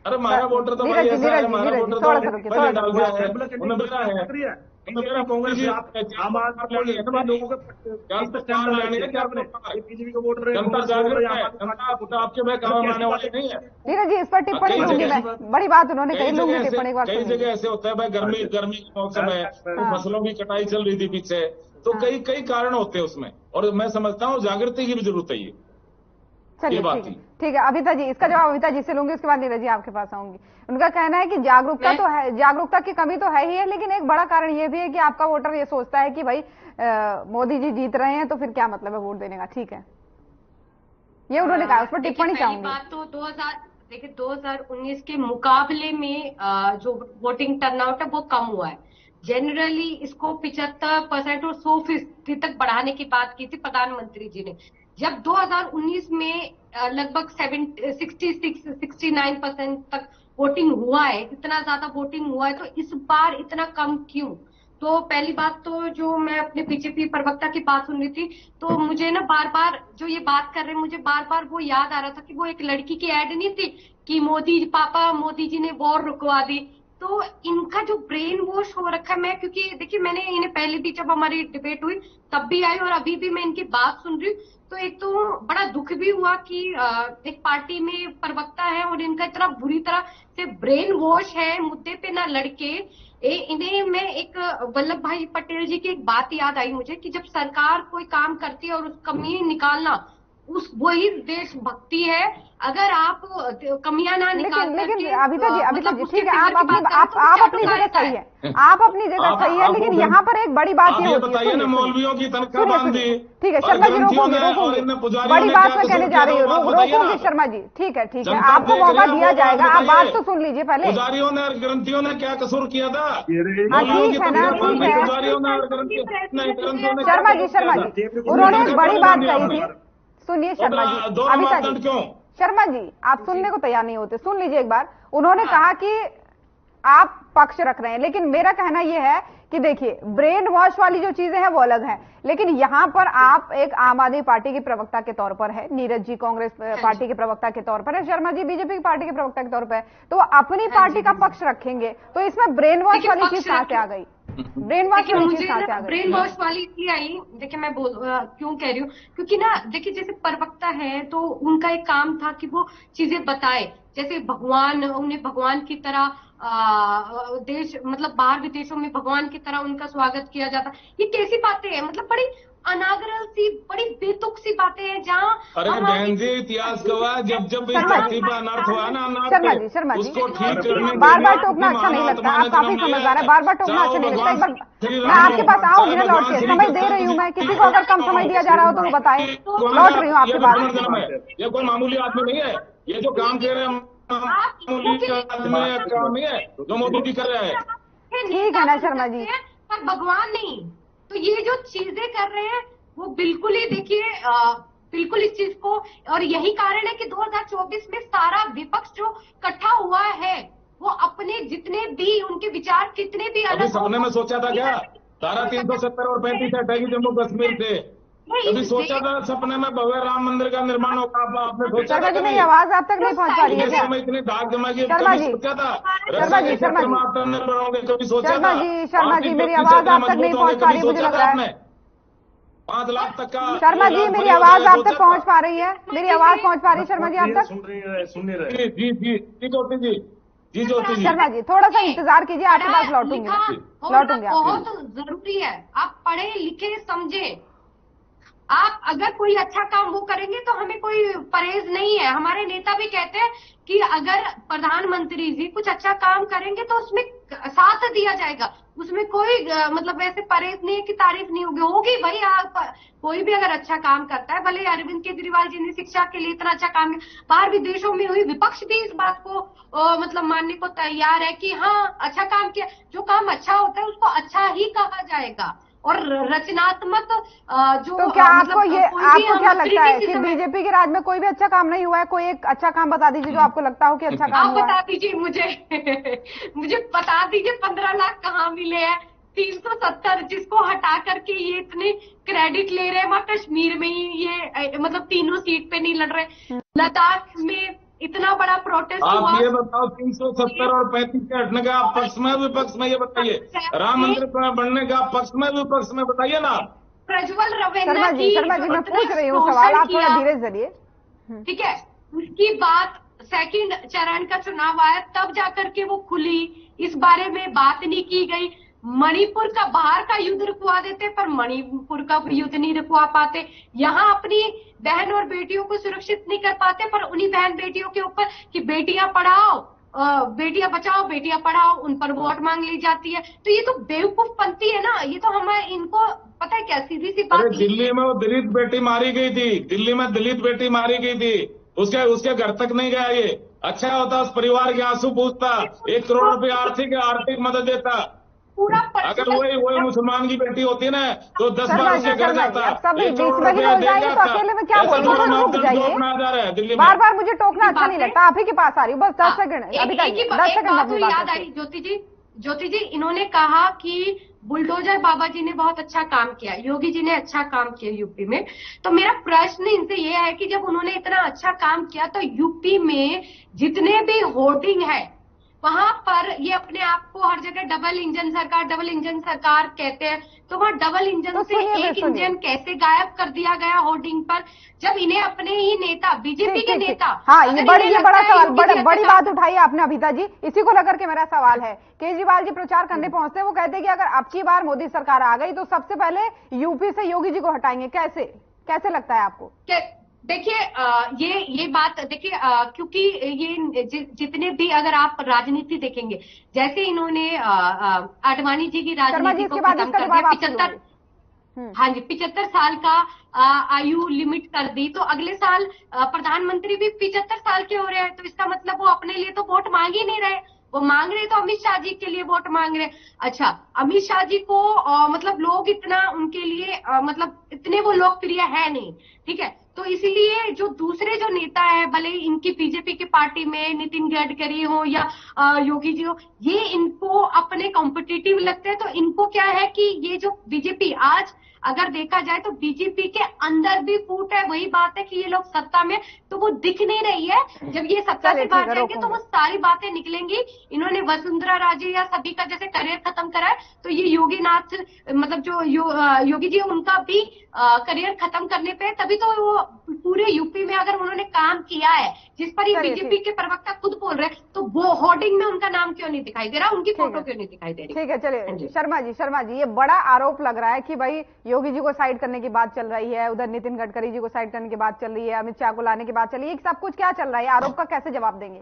अरे हमारा वोटर तो भाई ऐसा है, हमारा वोटर तो पहले डाल दिया है, उन्हें मेरा है, मेरा कांग्रेस जनता जागरूक है, जनता आपके में काम आने वाले नहीं है। नीरज जी इस पर टिप्पणी दूंगी मैं, बड़ी बात उन्होंने कही, लूंगी टिप्पणी। कई जगह ऐसे होता है भाई गर्मी का मौसम है, फसलों की कटाई चल रही थी पीछे, तो कई कारण होते हैं उसमें, और मैं समझता हूँ जागृति की भी जरूरत है। चलिए ठीक है अभिता जी, इसका जवाब अभिता जी से लूंगी, उसके बाद नीरज जी आपके पास आऊंगी। उनका कहना है कि जागरूकता तो है, जागरूकता की कमी तो है ही है, लेकिन एक बड़ा कारण ये भी है कि आपका वोटर ये सोचता है कि भाई मोदी जी जीत रहे हैं तो फिर क्या मतलब है वोट देने का। ठीक है, ये उन्होंने कहा, उस पर टिप्पणी चाहूंगी। बात तो 2019 के मुकाबले में जो वोटिंग टर्नआउट है वो कम हुआ है। जनरली इसको 75% और 100% तक बढ़ाने की बात की थी प्रधानमंत्री जी ने। जब 2019 में लगभग 69% तक वोटिंग हुआ है, इतना ज्यादा वोटिंग हुआ है, तो इस बार इतना कम क्यों? तो पहली बात तो जो मैं अपने बीजेपी प्रवक्ता की बात सुन रही थी, तो मुझे ना बार बार जो ये बात कर रहे हैं, मुझे बार बार वो याद आ रहा था कि वो एक लड़की की ऐड नहीं थी कि मोदी जी ने वॉर रुकवा दी। तो इनका जो ब्रेन वॉश हो रखा है, मैं क्योंकि देखिए मैंने इन्हें पहले भी जब हमारी डिबेट हुई तब भी आई और अभी भी मैं इनकी बात सुन रही हूँ, तो एक तो बड़ा दुख भी हुआ कि एक पार्टी में प्रवक्ता है और इनका इतना बुरी तरह से ब्रेन वॉश है, मुद्दे पे ना लड़के। इन्हें मैं एक वल्लभ भाई पटेल जी की एक बात याद आई मुझे कि जब सरकार कोई काम करती है और उस कमी निकालना वही देशभक्ति है। अगर आप कमियां ना निकाल, लेकिन अभिता जी ठीक है, आप अपनी जगह सही है, आप अपनी जगह सही है, लेकिन यहाँ पर एक बड़ी बात ये होती है ना, मौलवियों की तनख्वाह बांध दी। ठीक है शर्मा जी, रोकूंगी, बड़ी बात मैं कहने जा रही हूँ, रोकूंगी शर्मा जी। ठीक है आपको मौका दिया जाएगा, आप बात तो सुन लीजिए पहले। पुजारियों ने और ग्रंथियों ने क्या कसूर किया था? ठीक है ना, ठीक है शर्मा जी, उन्होंने एक बड़ी बात कही थी। सुनिए शर्मा जी, अभिता जी, शर्मा जी आप सुनने को तैयार नहीं होते, सुन लीजिए एक बार। उन्होंने कहा कि आप पक्ष रख रहे हैं, लेकिन मेरा कहना यह है कि देखिए ब्रेन वॉश वाली जो चीजें हैं वो अलग हैं, लेकिन यहां पर आप एक आम आदमी पार्टी के प्रवक्ता के तौर पर है, नीरज जी कांग्रेस पार्टी के प्रवक्ता के तौर पर है, शर्मा जी बीजेपी की पार्टी के प्रवक्ता के तौर पर है, तो अपनी पार्टी का पक्ष रखेंगे, तो इसमें ब्रेन वॉश वाली चीज कहां से आ गई? ब्रेन वॉश वाली चीज कहां से आ गई? ब्रेन वॉश वाली इसलिए आई, देखिए मैं क्यों कह रही हूँ, क्योंकि ना देखिए जैसे प्रवक्ता है तो उनका एक काम था कि वो चीजें बताए, जैसे उन्हें भगवान की तरह देश मतलब बाहर विदेशों में भगवान की तरह उनका स्वागत किया जाता। ये कैसी बातें हैं, मतलब बड़ी अनागरल सी, बड़ी बेतुक सी बातें हैं जहाँ अरे बहन जी इतिहास गवाह जब इस धरती पर अनर्थ हुआ ना, शर्मा जी उसको ठीक करने बार टोकना अच्छा नहीं लगता, आप काफी समझदार है, बार टोकना अच्छा नहीं लगता। एक बार मैं आपके पास आऊंगी ना लौट के, समय दे रही हूँ मैं, किसी को अगर कम समय दिया जा रहा हो तो वो बताए, लौट रही हूँ आपके पास। ये कोई मामूली आदमी नहीं है, ये जो काम कर रहे हैं काम नहीं है जो मोदी जी कर रहा है। ठीक है ना शर्मा जी, पर भगवान नहीं, तो ये जो चीजें कर रहे हैं वो बिल्कुल ही देखिए बिल्कुल इस चीज को, और यही कारण है कि 2024 में सारा विपक्ष जो इकट्ठा हुआ है वो अपने जितने भी उनके विचार कितने भी अभी अलग सपने में सोचा था क्या धारा 370 और 35 हटाएगी जम्मू कश्मीर से? कभी सोचा था सपने में भव्य राम मंदिर का निर्माण होगा? आपने सोचा शर्मा था जी कभी? मेरी आवाज आप तक नहीं पहुंच पा रही है क्या? में इतनी दाग जमा की शर्मा कभी जी, सोचा था? शर्मा जी, शर्मा जी, आत्मनिर्भर होंगे कभी सोचा शर्मा था? जी, शर्मा आर्थिक जी, मेरी शक्ति से आवाज इतने आप तक नहीं मजबूत पहुंच होंगे, पा रही कभी है, मुझे सोचा लग था रहा है। आपने? 5 लाख तक का शर्मा जी मेरी आवाज आप तक पहुंच पा रही है? मेरी आवाज पहुंच पा रही है शर्मा जी आप तक? सुन नहीं रहे। जी जी जी ज्योति जी, जी ज्योति जी, शर्मा जी थोड़ा सा इंतजार कीजिए, आपके पास लौटूंगी लिखा मैं। होना लौटूंगी आपके पास। बहुत जरूरी है। आप पढ़े लिखे समझे, आप अगर कोई अच्छा काम वो करेंगे तो हमें कोई परहेज नहीं है। हमारे नेता भी कहते हैं कि अगर प्रधानमंत्री जी कुछ अच्छा काम करेंगे तो उसमें साथ दिया जाएगा, उसमें कोई मतलब ऐसे परहेज नहीं है कि तारीफ नहीं होगी भाई। आप कोई भी अगर अच्छा काम करता है, भले अरविंद केजरीवाल जी ने शिक्षा के लिए इतना अच्छा काम किया, बाहर विदेशों में हुई, विपक्ष भी इस बात को मतलब मानने को तैयार है कि हाँ अच्छा काम किया। जो काम अच्छा होता है उसको अच्छा ही कहा जाएगा। और रचनात्मक जो तो क्या आपको मतलब ये कोई भी आपको हम क्या लगता है कि criticism है। बीजेपी के राज में कोई भी अच्छा काम नहीं हुआ है? कोई एक अच्छा काम बता दीजिए जो आपको लगता हो कि अच्छा काम आप हुआ है। बता दीजिए मुझे मुझे बता दीजिए 15 लाख कहाँ मिले हैं? 370 जिसको हटा करके ये इतने क्रेडिट ले रहे हैं, वहां कश्मीर में ही ये मतलब तीनों सीट पे नहीं लड़ रहे। लद्दाख में इतना बड़ा प्रोटेस्ट हुआ। आप ये बताओ 370 और 35 के हटने का आप पक्ष में विपक्ष में ये बताइए, राम मंदिर बनने का आप पक्ष में विपक्ष में बताइए ना। प्रज्वल शर्मा रवेन्ना जी, की शर्मा जी मैं इतना पूछ रही हूँ शोषण सवाल, आप थोड़ा किया, धीरे चलिए। ठीक है। उसकी बात सेकंड चरण का चुनाव आया तब जाकर के वो खुली, इस बारे में बात नहीं की गई। मणिपुर का बाहर का युद्ध रुकवा देते पर मणिपुर का युद्ध नहीं रुकवा पाते। यहाँ अपनी बहन और बेटियों को सुरक्षित नहीं कर पाते, पर उन्हीं बहन बेटियों के ऊपर कि बेटियां पढ़ाओ, बेटियां बचाओ, बेटियां पढ़ाओ, उन पर वोट मांग ली जाती है। तो ये तो बेवकूफ पंथी है ना। ये तो हमें इनको पता है क्या, सीधी सी बात। अरे दिल्ली में वो दलित बेटी मारी गई थी, दिल्ली में दलित बेटी मारी गई थी, उसके घर तक नहीं गया ये। अच्छा होता उस परिवार के आंसू पूछता, 1 करोड़ रुपए आर्थिक मदद देता। पूरा अगर वही मुसलमान की बेटी होती ना तो 10-12 से घर जाता। अब सब 1 बीच करोड़ में ही रुपया बोल दे जाएंगे तो जाता। अकेले में क्या ऐसा बोल तुम्हारा रहे हैं? रुक मापदंड जाइए, अपना आ जा रहा है दिल्ली में। बार बार मुझे टोकना अच्छा नहीं लगता। आप ही के पास आ रही हूँ, बस 10 सेकंड अभी तक 10 सेकंड बात अपनी तो बात याद आई ज्योति जी, इन्होंने कहा कि बुलडोजर बाबा जी ने बहुत अच्छा काम किया, योगी जी ने अच्छा काम किया यूपी में। तो मेरा प्रश्न इनसे ये है कि जब उन्होंने इतना अच्छा काम किया तो यूपी में जितने भी होर्डिंग है वहां पर ये अपने आप को हर जगह डबल इंजन सरकार कहते हैं। तो वहां डबल इंजन तो से एक सुनिए। इंजन कैसे गायब कर दिया गया होर्डिंग पर, जब इन्हें अपने ही नेता बीजेपी के नेता। हाँ, ये बड़ा सवाल, बड़ी अच्छा बात उठाई आपने अभिता जी। इसी को लेकर के मेरा सवाल है। केजरीवाल जी प्रचार करने पहुंचते हैं, वो कहते हैं कि अगर अब की बार मोदी सरकार आ गई तो सबसे पहले यूपी से योगी जी को हटाएंगे। कैसे लगता है आपको? देखिए ये बात देखिए, क्योंकि ये जितने भी अगर आप राजनीति देखेंगे, जैसे इन्होंने आडवाणी जी की राजनीति को खत्म कर दिया, 75 हाँ जी 75 साल का आयु लिमिट कर दी, तो अगले साल प्रधानमंत्री भी 75 साल के हो रहे हैं। तो इसका मतलब वो अपने लिए तो वोट मांग ही नहीं रहे, वो मांग रहे तो अमित शाह जी के लिए वोट मांग रहे। अच्छा, अमित शाह जी को मतलब लोग इतना उनके लिए मतलब इतने वो लोकप्रिय है नहीं, ठीक है। तो इसलिए जो दूसरे जो नेता है, भले इनकी बीजेपी की पार्टी में नितिन गडकरी हो या योगी जी हो, ये इनको अपने कॉम्पिटिटिव लगते हैं। तो इनको क्या है कि ये जो बीजेपी आज अगर देखा जाए तो बीजेपी के अंदर भी फूट है। वही बात है कि ये लोग सत्ता में तो वो दिख नहीं रही है। जब ये सत्ता से बाहर जाएंगे तो वो सारी बातें निकलेंगी। इन्होंने वसुंधरा राजे या सभी का जैसे करियर खत्म करा है, तो ये योगीनाथ मतलब जो योगी जी उनका भी करियर खत्म करने पे, तभी तो वो पूरे यूपी में अगर उन्होंने काम किया है जिस पर ये बीजेपी के प्रवक्ता खुद बोल रहे हैं, तो वो होर्डिंग में उनका नाम क्यों नहीं दिखाई दे रहा, उनकी फोटो क्यों नहीं दिखाई दे रही? ठीक है, चलिए शर्मा जी ये बड़ा आरोप लग रहा है कि भाई योगी जी को साइड करने की बात चल रही है, उधर नितिन गडकरी जी को साइड करने की बात चल रही है, अमित शाह को लाने की बात चल रही है, सब कुछ क्या चल रहा है? आरोप का कैसे जवाब देंगे?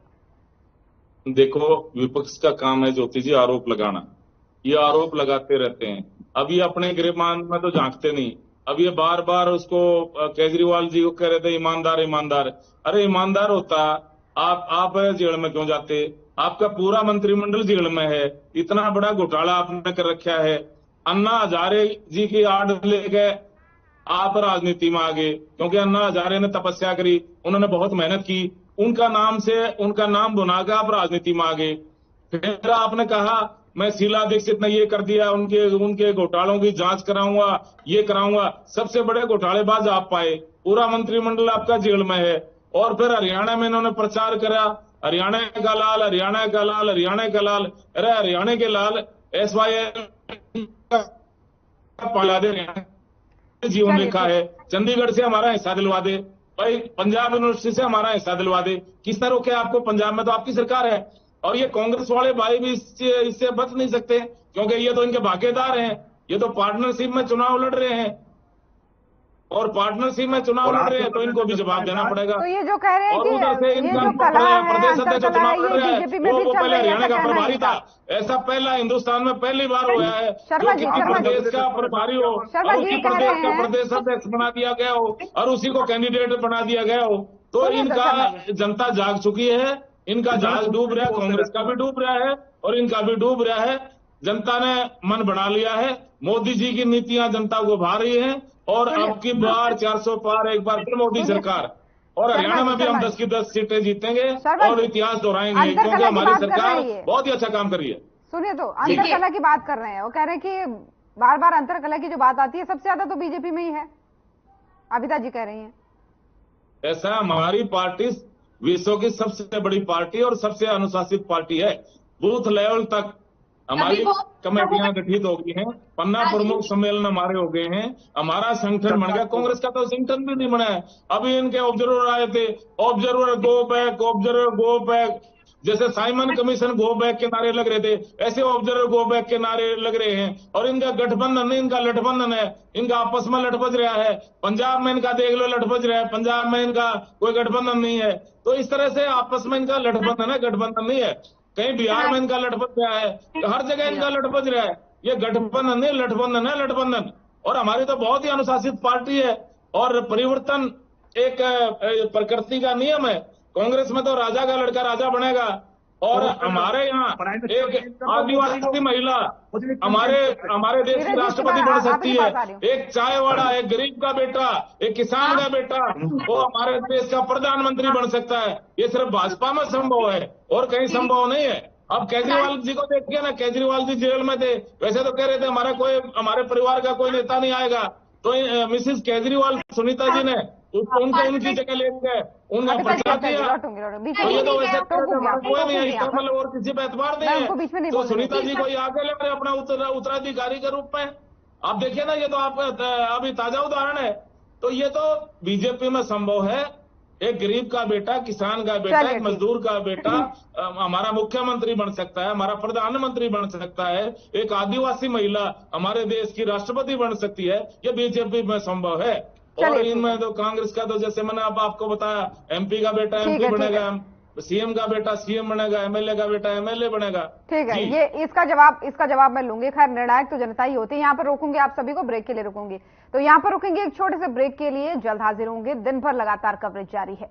देखो, विपक्ष का काम है ज्योति जी आरोप लगाना, ये आरोप लगाते रहते हैं। अब ये अपने गृहमान में तो झांकते नहीं। अब ये बार बार उसको केजरीवाल जी को कह रहे थे ईमानदार। अरे ईमानदार होता आप जेल में क्यों जाते? आपका पूरा मंत्रिमंडल जेल में है, इतना बड़ा घोटाला आपने कर रखा है। अन्ना हजारे जी की आड़ लेके आप राजनीति में आ गए, क्योंकि अन्ना हजारे ने तपस्या करी, उन्होंने बहुत मेहनत की, उनका नाम बुना के आप राजनीति में आ गए। फिर आपने कहा मैं शीला दीक्षित ने ये कर दिया, उनके घोटालों की जांच कराऊंगा, ये कराऊंगा। सबसे बड़े घोटालेबाज आप पाए, पूरा मंत्रिमंडल आपका जेल में है। और फिर हरियाणा में इन्होंने प्रचार करा, हरियाणा का लाल, हरियाणा का लाल, हरियाणा का लाल। अरे हरियाणा के लाल SYL पाला दे रहे हैं, जीवन रेखा है। चंडीगढ़ से हमारा हिस्सा दिलवा दे भाई, पंजाब यूनिवर्सिटी से हमारा हिस्सा दिलवा दे। किसने रोके आपको? पंजाब में तो आपकी सरकार है। और ये कांग्रेस वाले भाई भी इससे बच नहीं सकते, क्योंकि ये तो इनके भागीदार हैं। ये तो पार्टनरशिप में चुनाव लड़ रहे हैं, और पार्टनरशिप में चुनाव लड़ रहे हैं, तो इनको भी जवाब देना पड़ेगा। तो ये जो कह रहे हैं और उधर से कि ये इनका जो कला है, प्रदेश अध्यक्ष जो चुनाव लड़ रहा है, बीजेपी में भी वो चल पहले रही है, हरियाणा का ऐसा कहना प्रभारी है था। इनका। ऐसा पहला हिंदुस्तान में पहली बार हुआ है शर्मा जो जी, किसी शर्मा जी। प्रदेश का प्रभारी हो शर्मा और जी उसी ये कह प्रदेश रहे का हैं- प्रदेश अध्यक्ष बना दिया गया हो और उसी को कैंडिडेट बना दिया गया हो, तो सुनिए तो इनका शर्मा जी। जनता जाग चुकी है। इनका जहाज डूब रहा है, कांग्रेस का भी डूब रहा है और इनका भी डूब रहा है। जनता ने मन बना लिया है, मोदी जी की नीतियां जनता को भा रही हैं, और अब की बार 400 पार, एक बार फिर मोदी सरकार। और हरियाणा में भी हम 10 की 10 सीटें जीतेंगे और इतिहास दोहराएंगे, क्योंकि हमारी सरकार बहुत ही अच्छा काम कर रही है। सुनिए तो अंतरकला की बात कर रहे हैं, वो कह रहे हैं कि बार बार अंतरकला की जो बात आती है सबसे ज्यादा तो बीजेपी में ही है, अबिता जी कह रही हैं। ऐसा हमारी पार्टी विश्व की सबसे बड़ी पार्टी और सबसे अनुशासित पार्टी है। बूथ लेवल तक हमारी कमेटियां गठित हो गई हैं, पन्ना प्रमुख सम्मेलन हमारे हो गए हैं, हमारा संगठन बन गया। कांग्रेस का तो संगठन भी नहीं बना है। अभी इनके ऑब्जर्वर आए थे, observer go back, observer go back. जैसे साइमन कमीशन गो बैक के नारे लग रहे थे, ऐसे ऑब्जर्वर गो बैक के नारे लग रहे हैं। और इनका गठबंधन नहीं, इनका लठबंधन है, इनका आपस में लठबज रहा है। पंजाब में इनका देख लो लठबज रहा है, पंजाब में इनका कोई गठबंधन नहीं है। तो इस तरह से आपस में इनका लठबंधन है, गठबंधन नहीं है। कहीं बिहार में इनका लठबज रहा है, तो हर जगह इनका लठबज रहा है। ये गठबंधन नहीं, लठबंधन है, लठबंधन। और हमारी तो बहुत ही अनुशासित पार्टी है, और परिवर्तन एक प्रकृति का नियम है। कांग्रेस में तो राजा का लड़का राजा बनेगा, और हमारे यहाँ एक आदिवासी महिला हमारे देश की राष्ट्रपति बन सकती है। एक चाय वाला, एक गरीब का बेटा, एक किसान का बेटा, वो हमारे देश का प्रधानमंत्री बन सकता है। ये सिर्फ भाजपा में संभव है और कहीं संभव नहीं है। अब केजरीवाल जी को देखिए ना, केजरीवाल जी जेल में थे, वैसे तो कह रहे थे हमारे परिवार का कोई नेता नहीं आएगा, तो मिसेस केजरीवाल सुनीता जी ने उनको उनकी जगह ले गए, उनका प्रचार किया। तो ये तो वैसे कोई नहीं है, इसका मतलब और किसी पे एतबार नहीं है। तो सुनीता जी को ये आगे ले रहे अपना उत्तराधिकारी के रूप में। आप देखिए ना, ये तो आप अभी ताजा उदाहरण है। तो ये तो बीजेपी में संभव है। एक गरीब का बेटा, किसान का बेटा, एक मजदूर का बेटा हमारा मुख्यमंत्री बन सकता है, हमारा प्रधानमंत्री बन सकता है। एक आदिवासी महिला हमारे देश की राष्ट्रपति बन सकती है। ये बीजेपी में संभव है। और इनमें तो कांग्रेस का तो जैसे मैंने अब आपको बताया, MP का बेटा MP बनेगा, CM का बेटा CM बनेगा, MLA का बेटा MLA बनेगा। ठीक है, ये इसका जवाब मैं लूंगी। खैर, निर्णायक तो जनता ही होती है। यहाँ पर रोकूंगी आप सभी को, ब्रेक के लिए रुकूंगी। तो यहाँ पर रुकेंगे एक छोटे से ब्रेक के लिए, जल्द हाजिर होंगे। दिन भर लगातार कवरेज जारी है।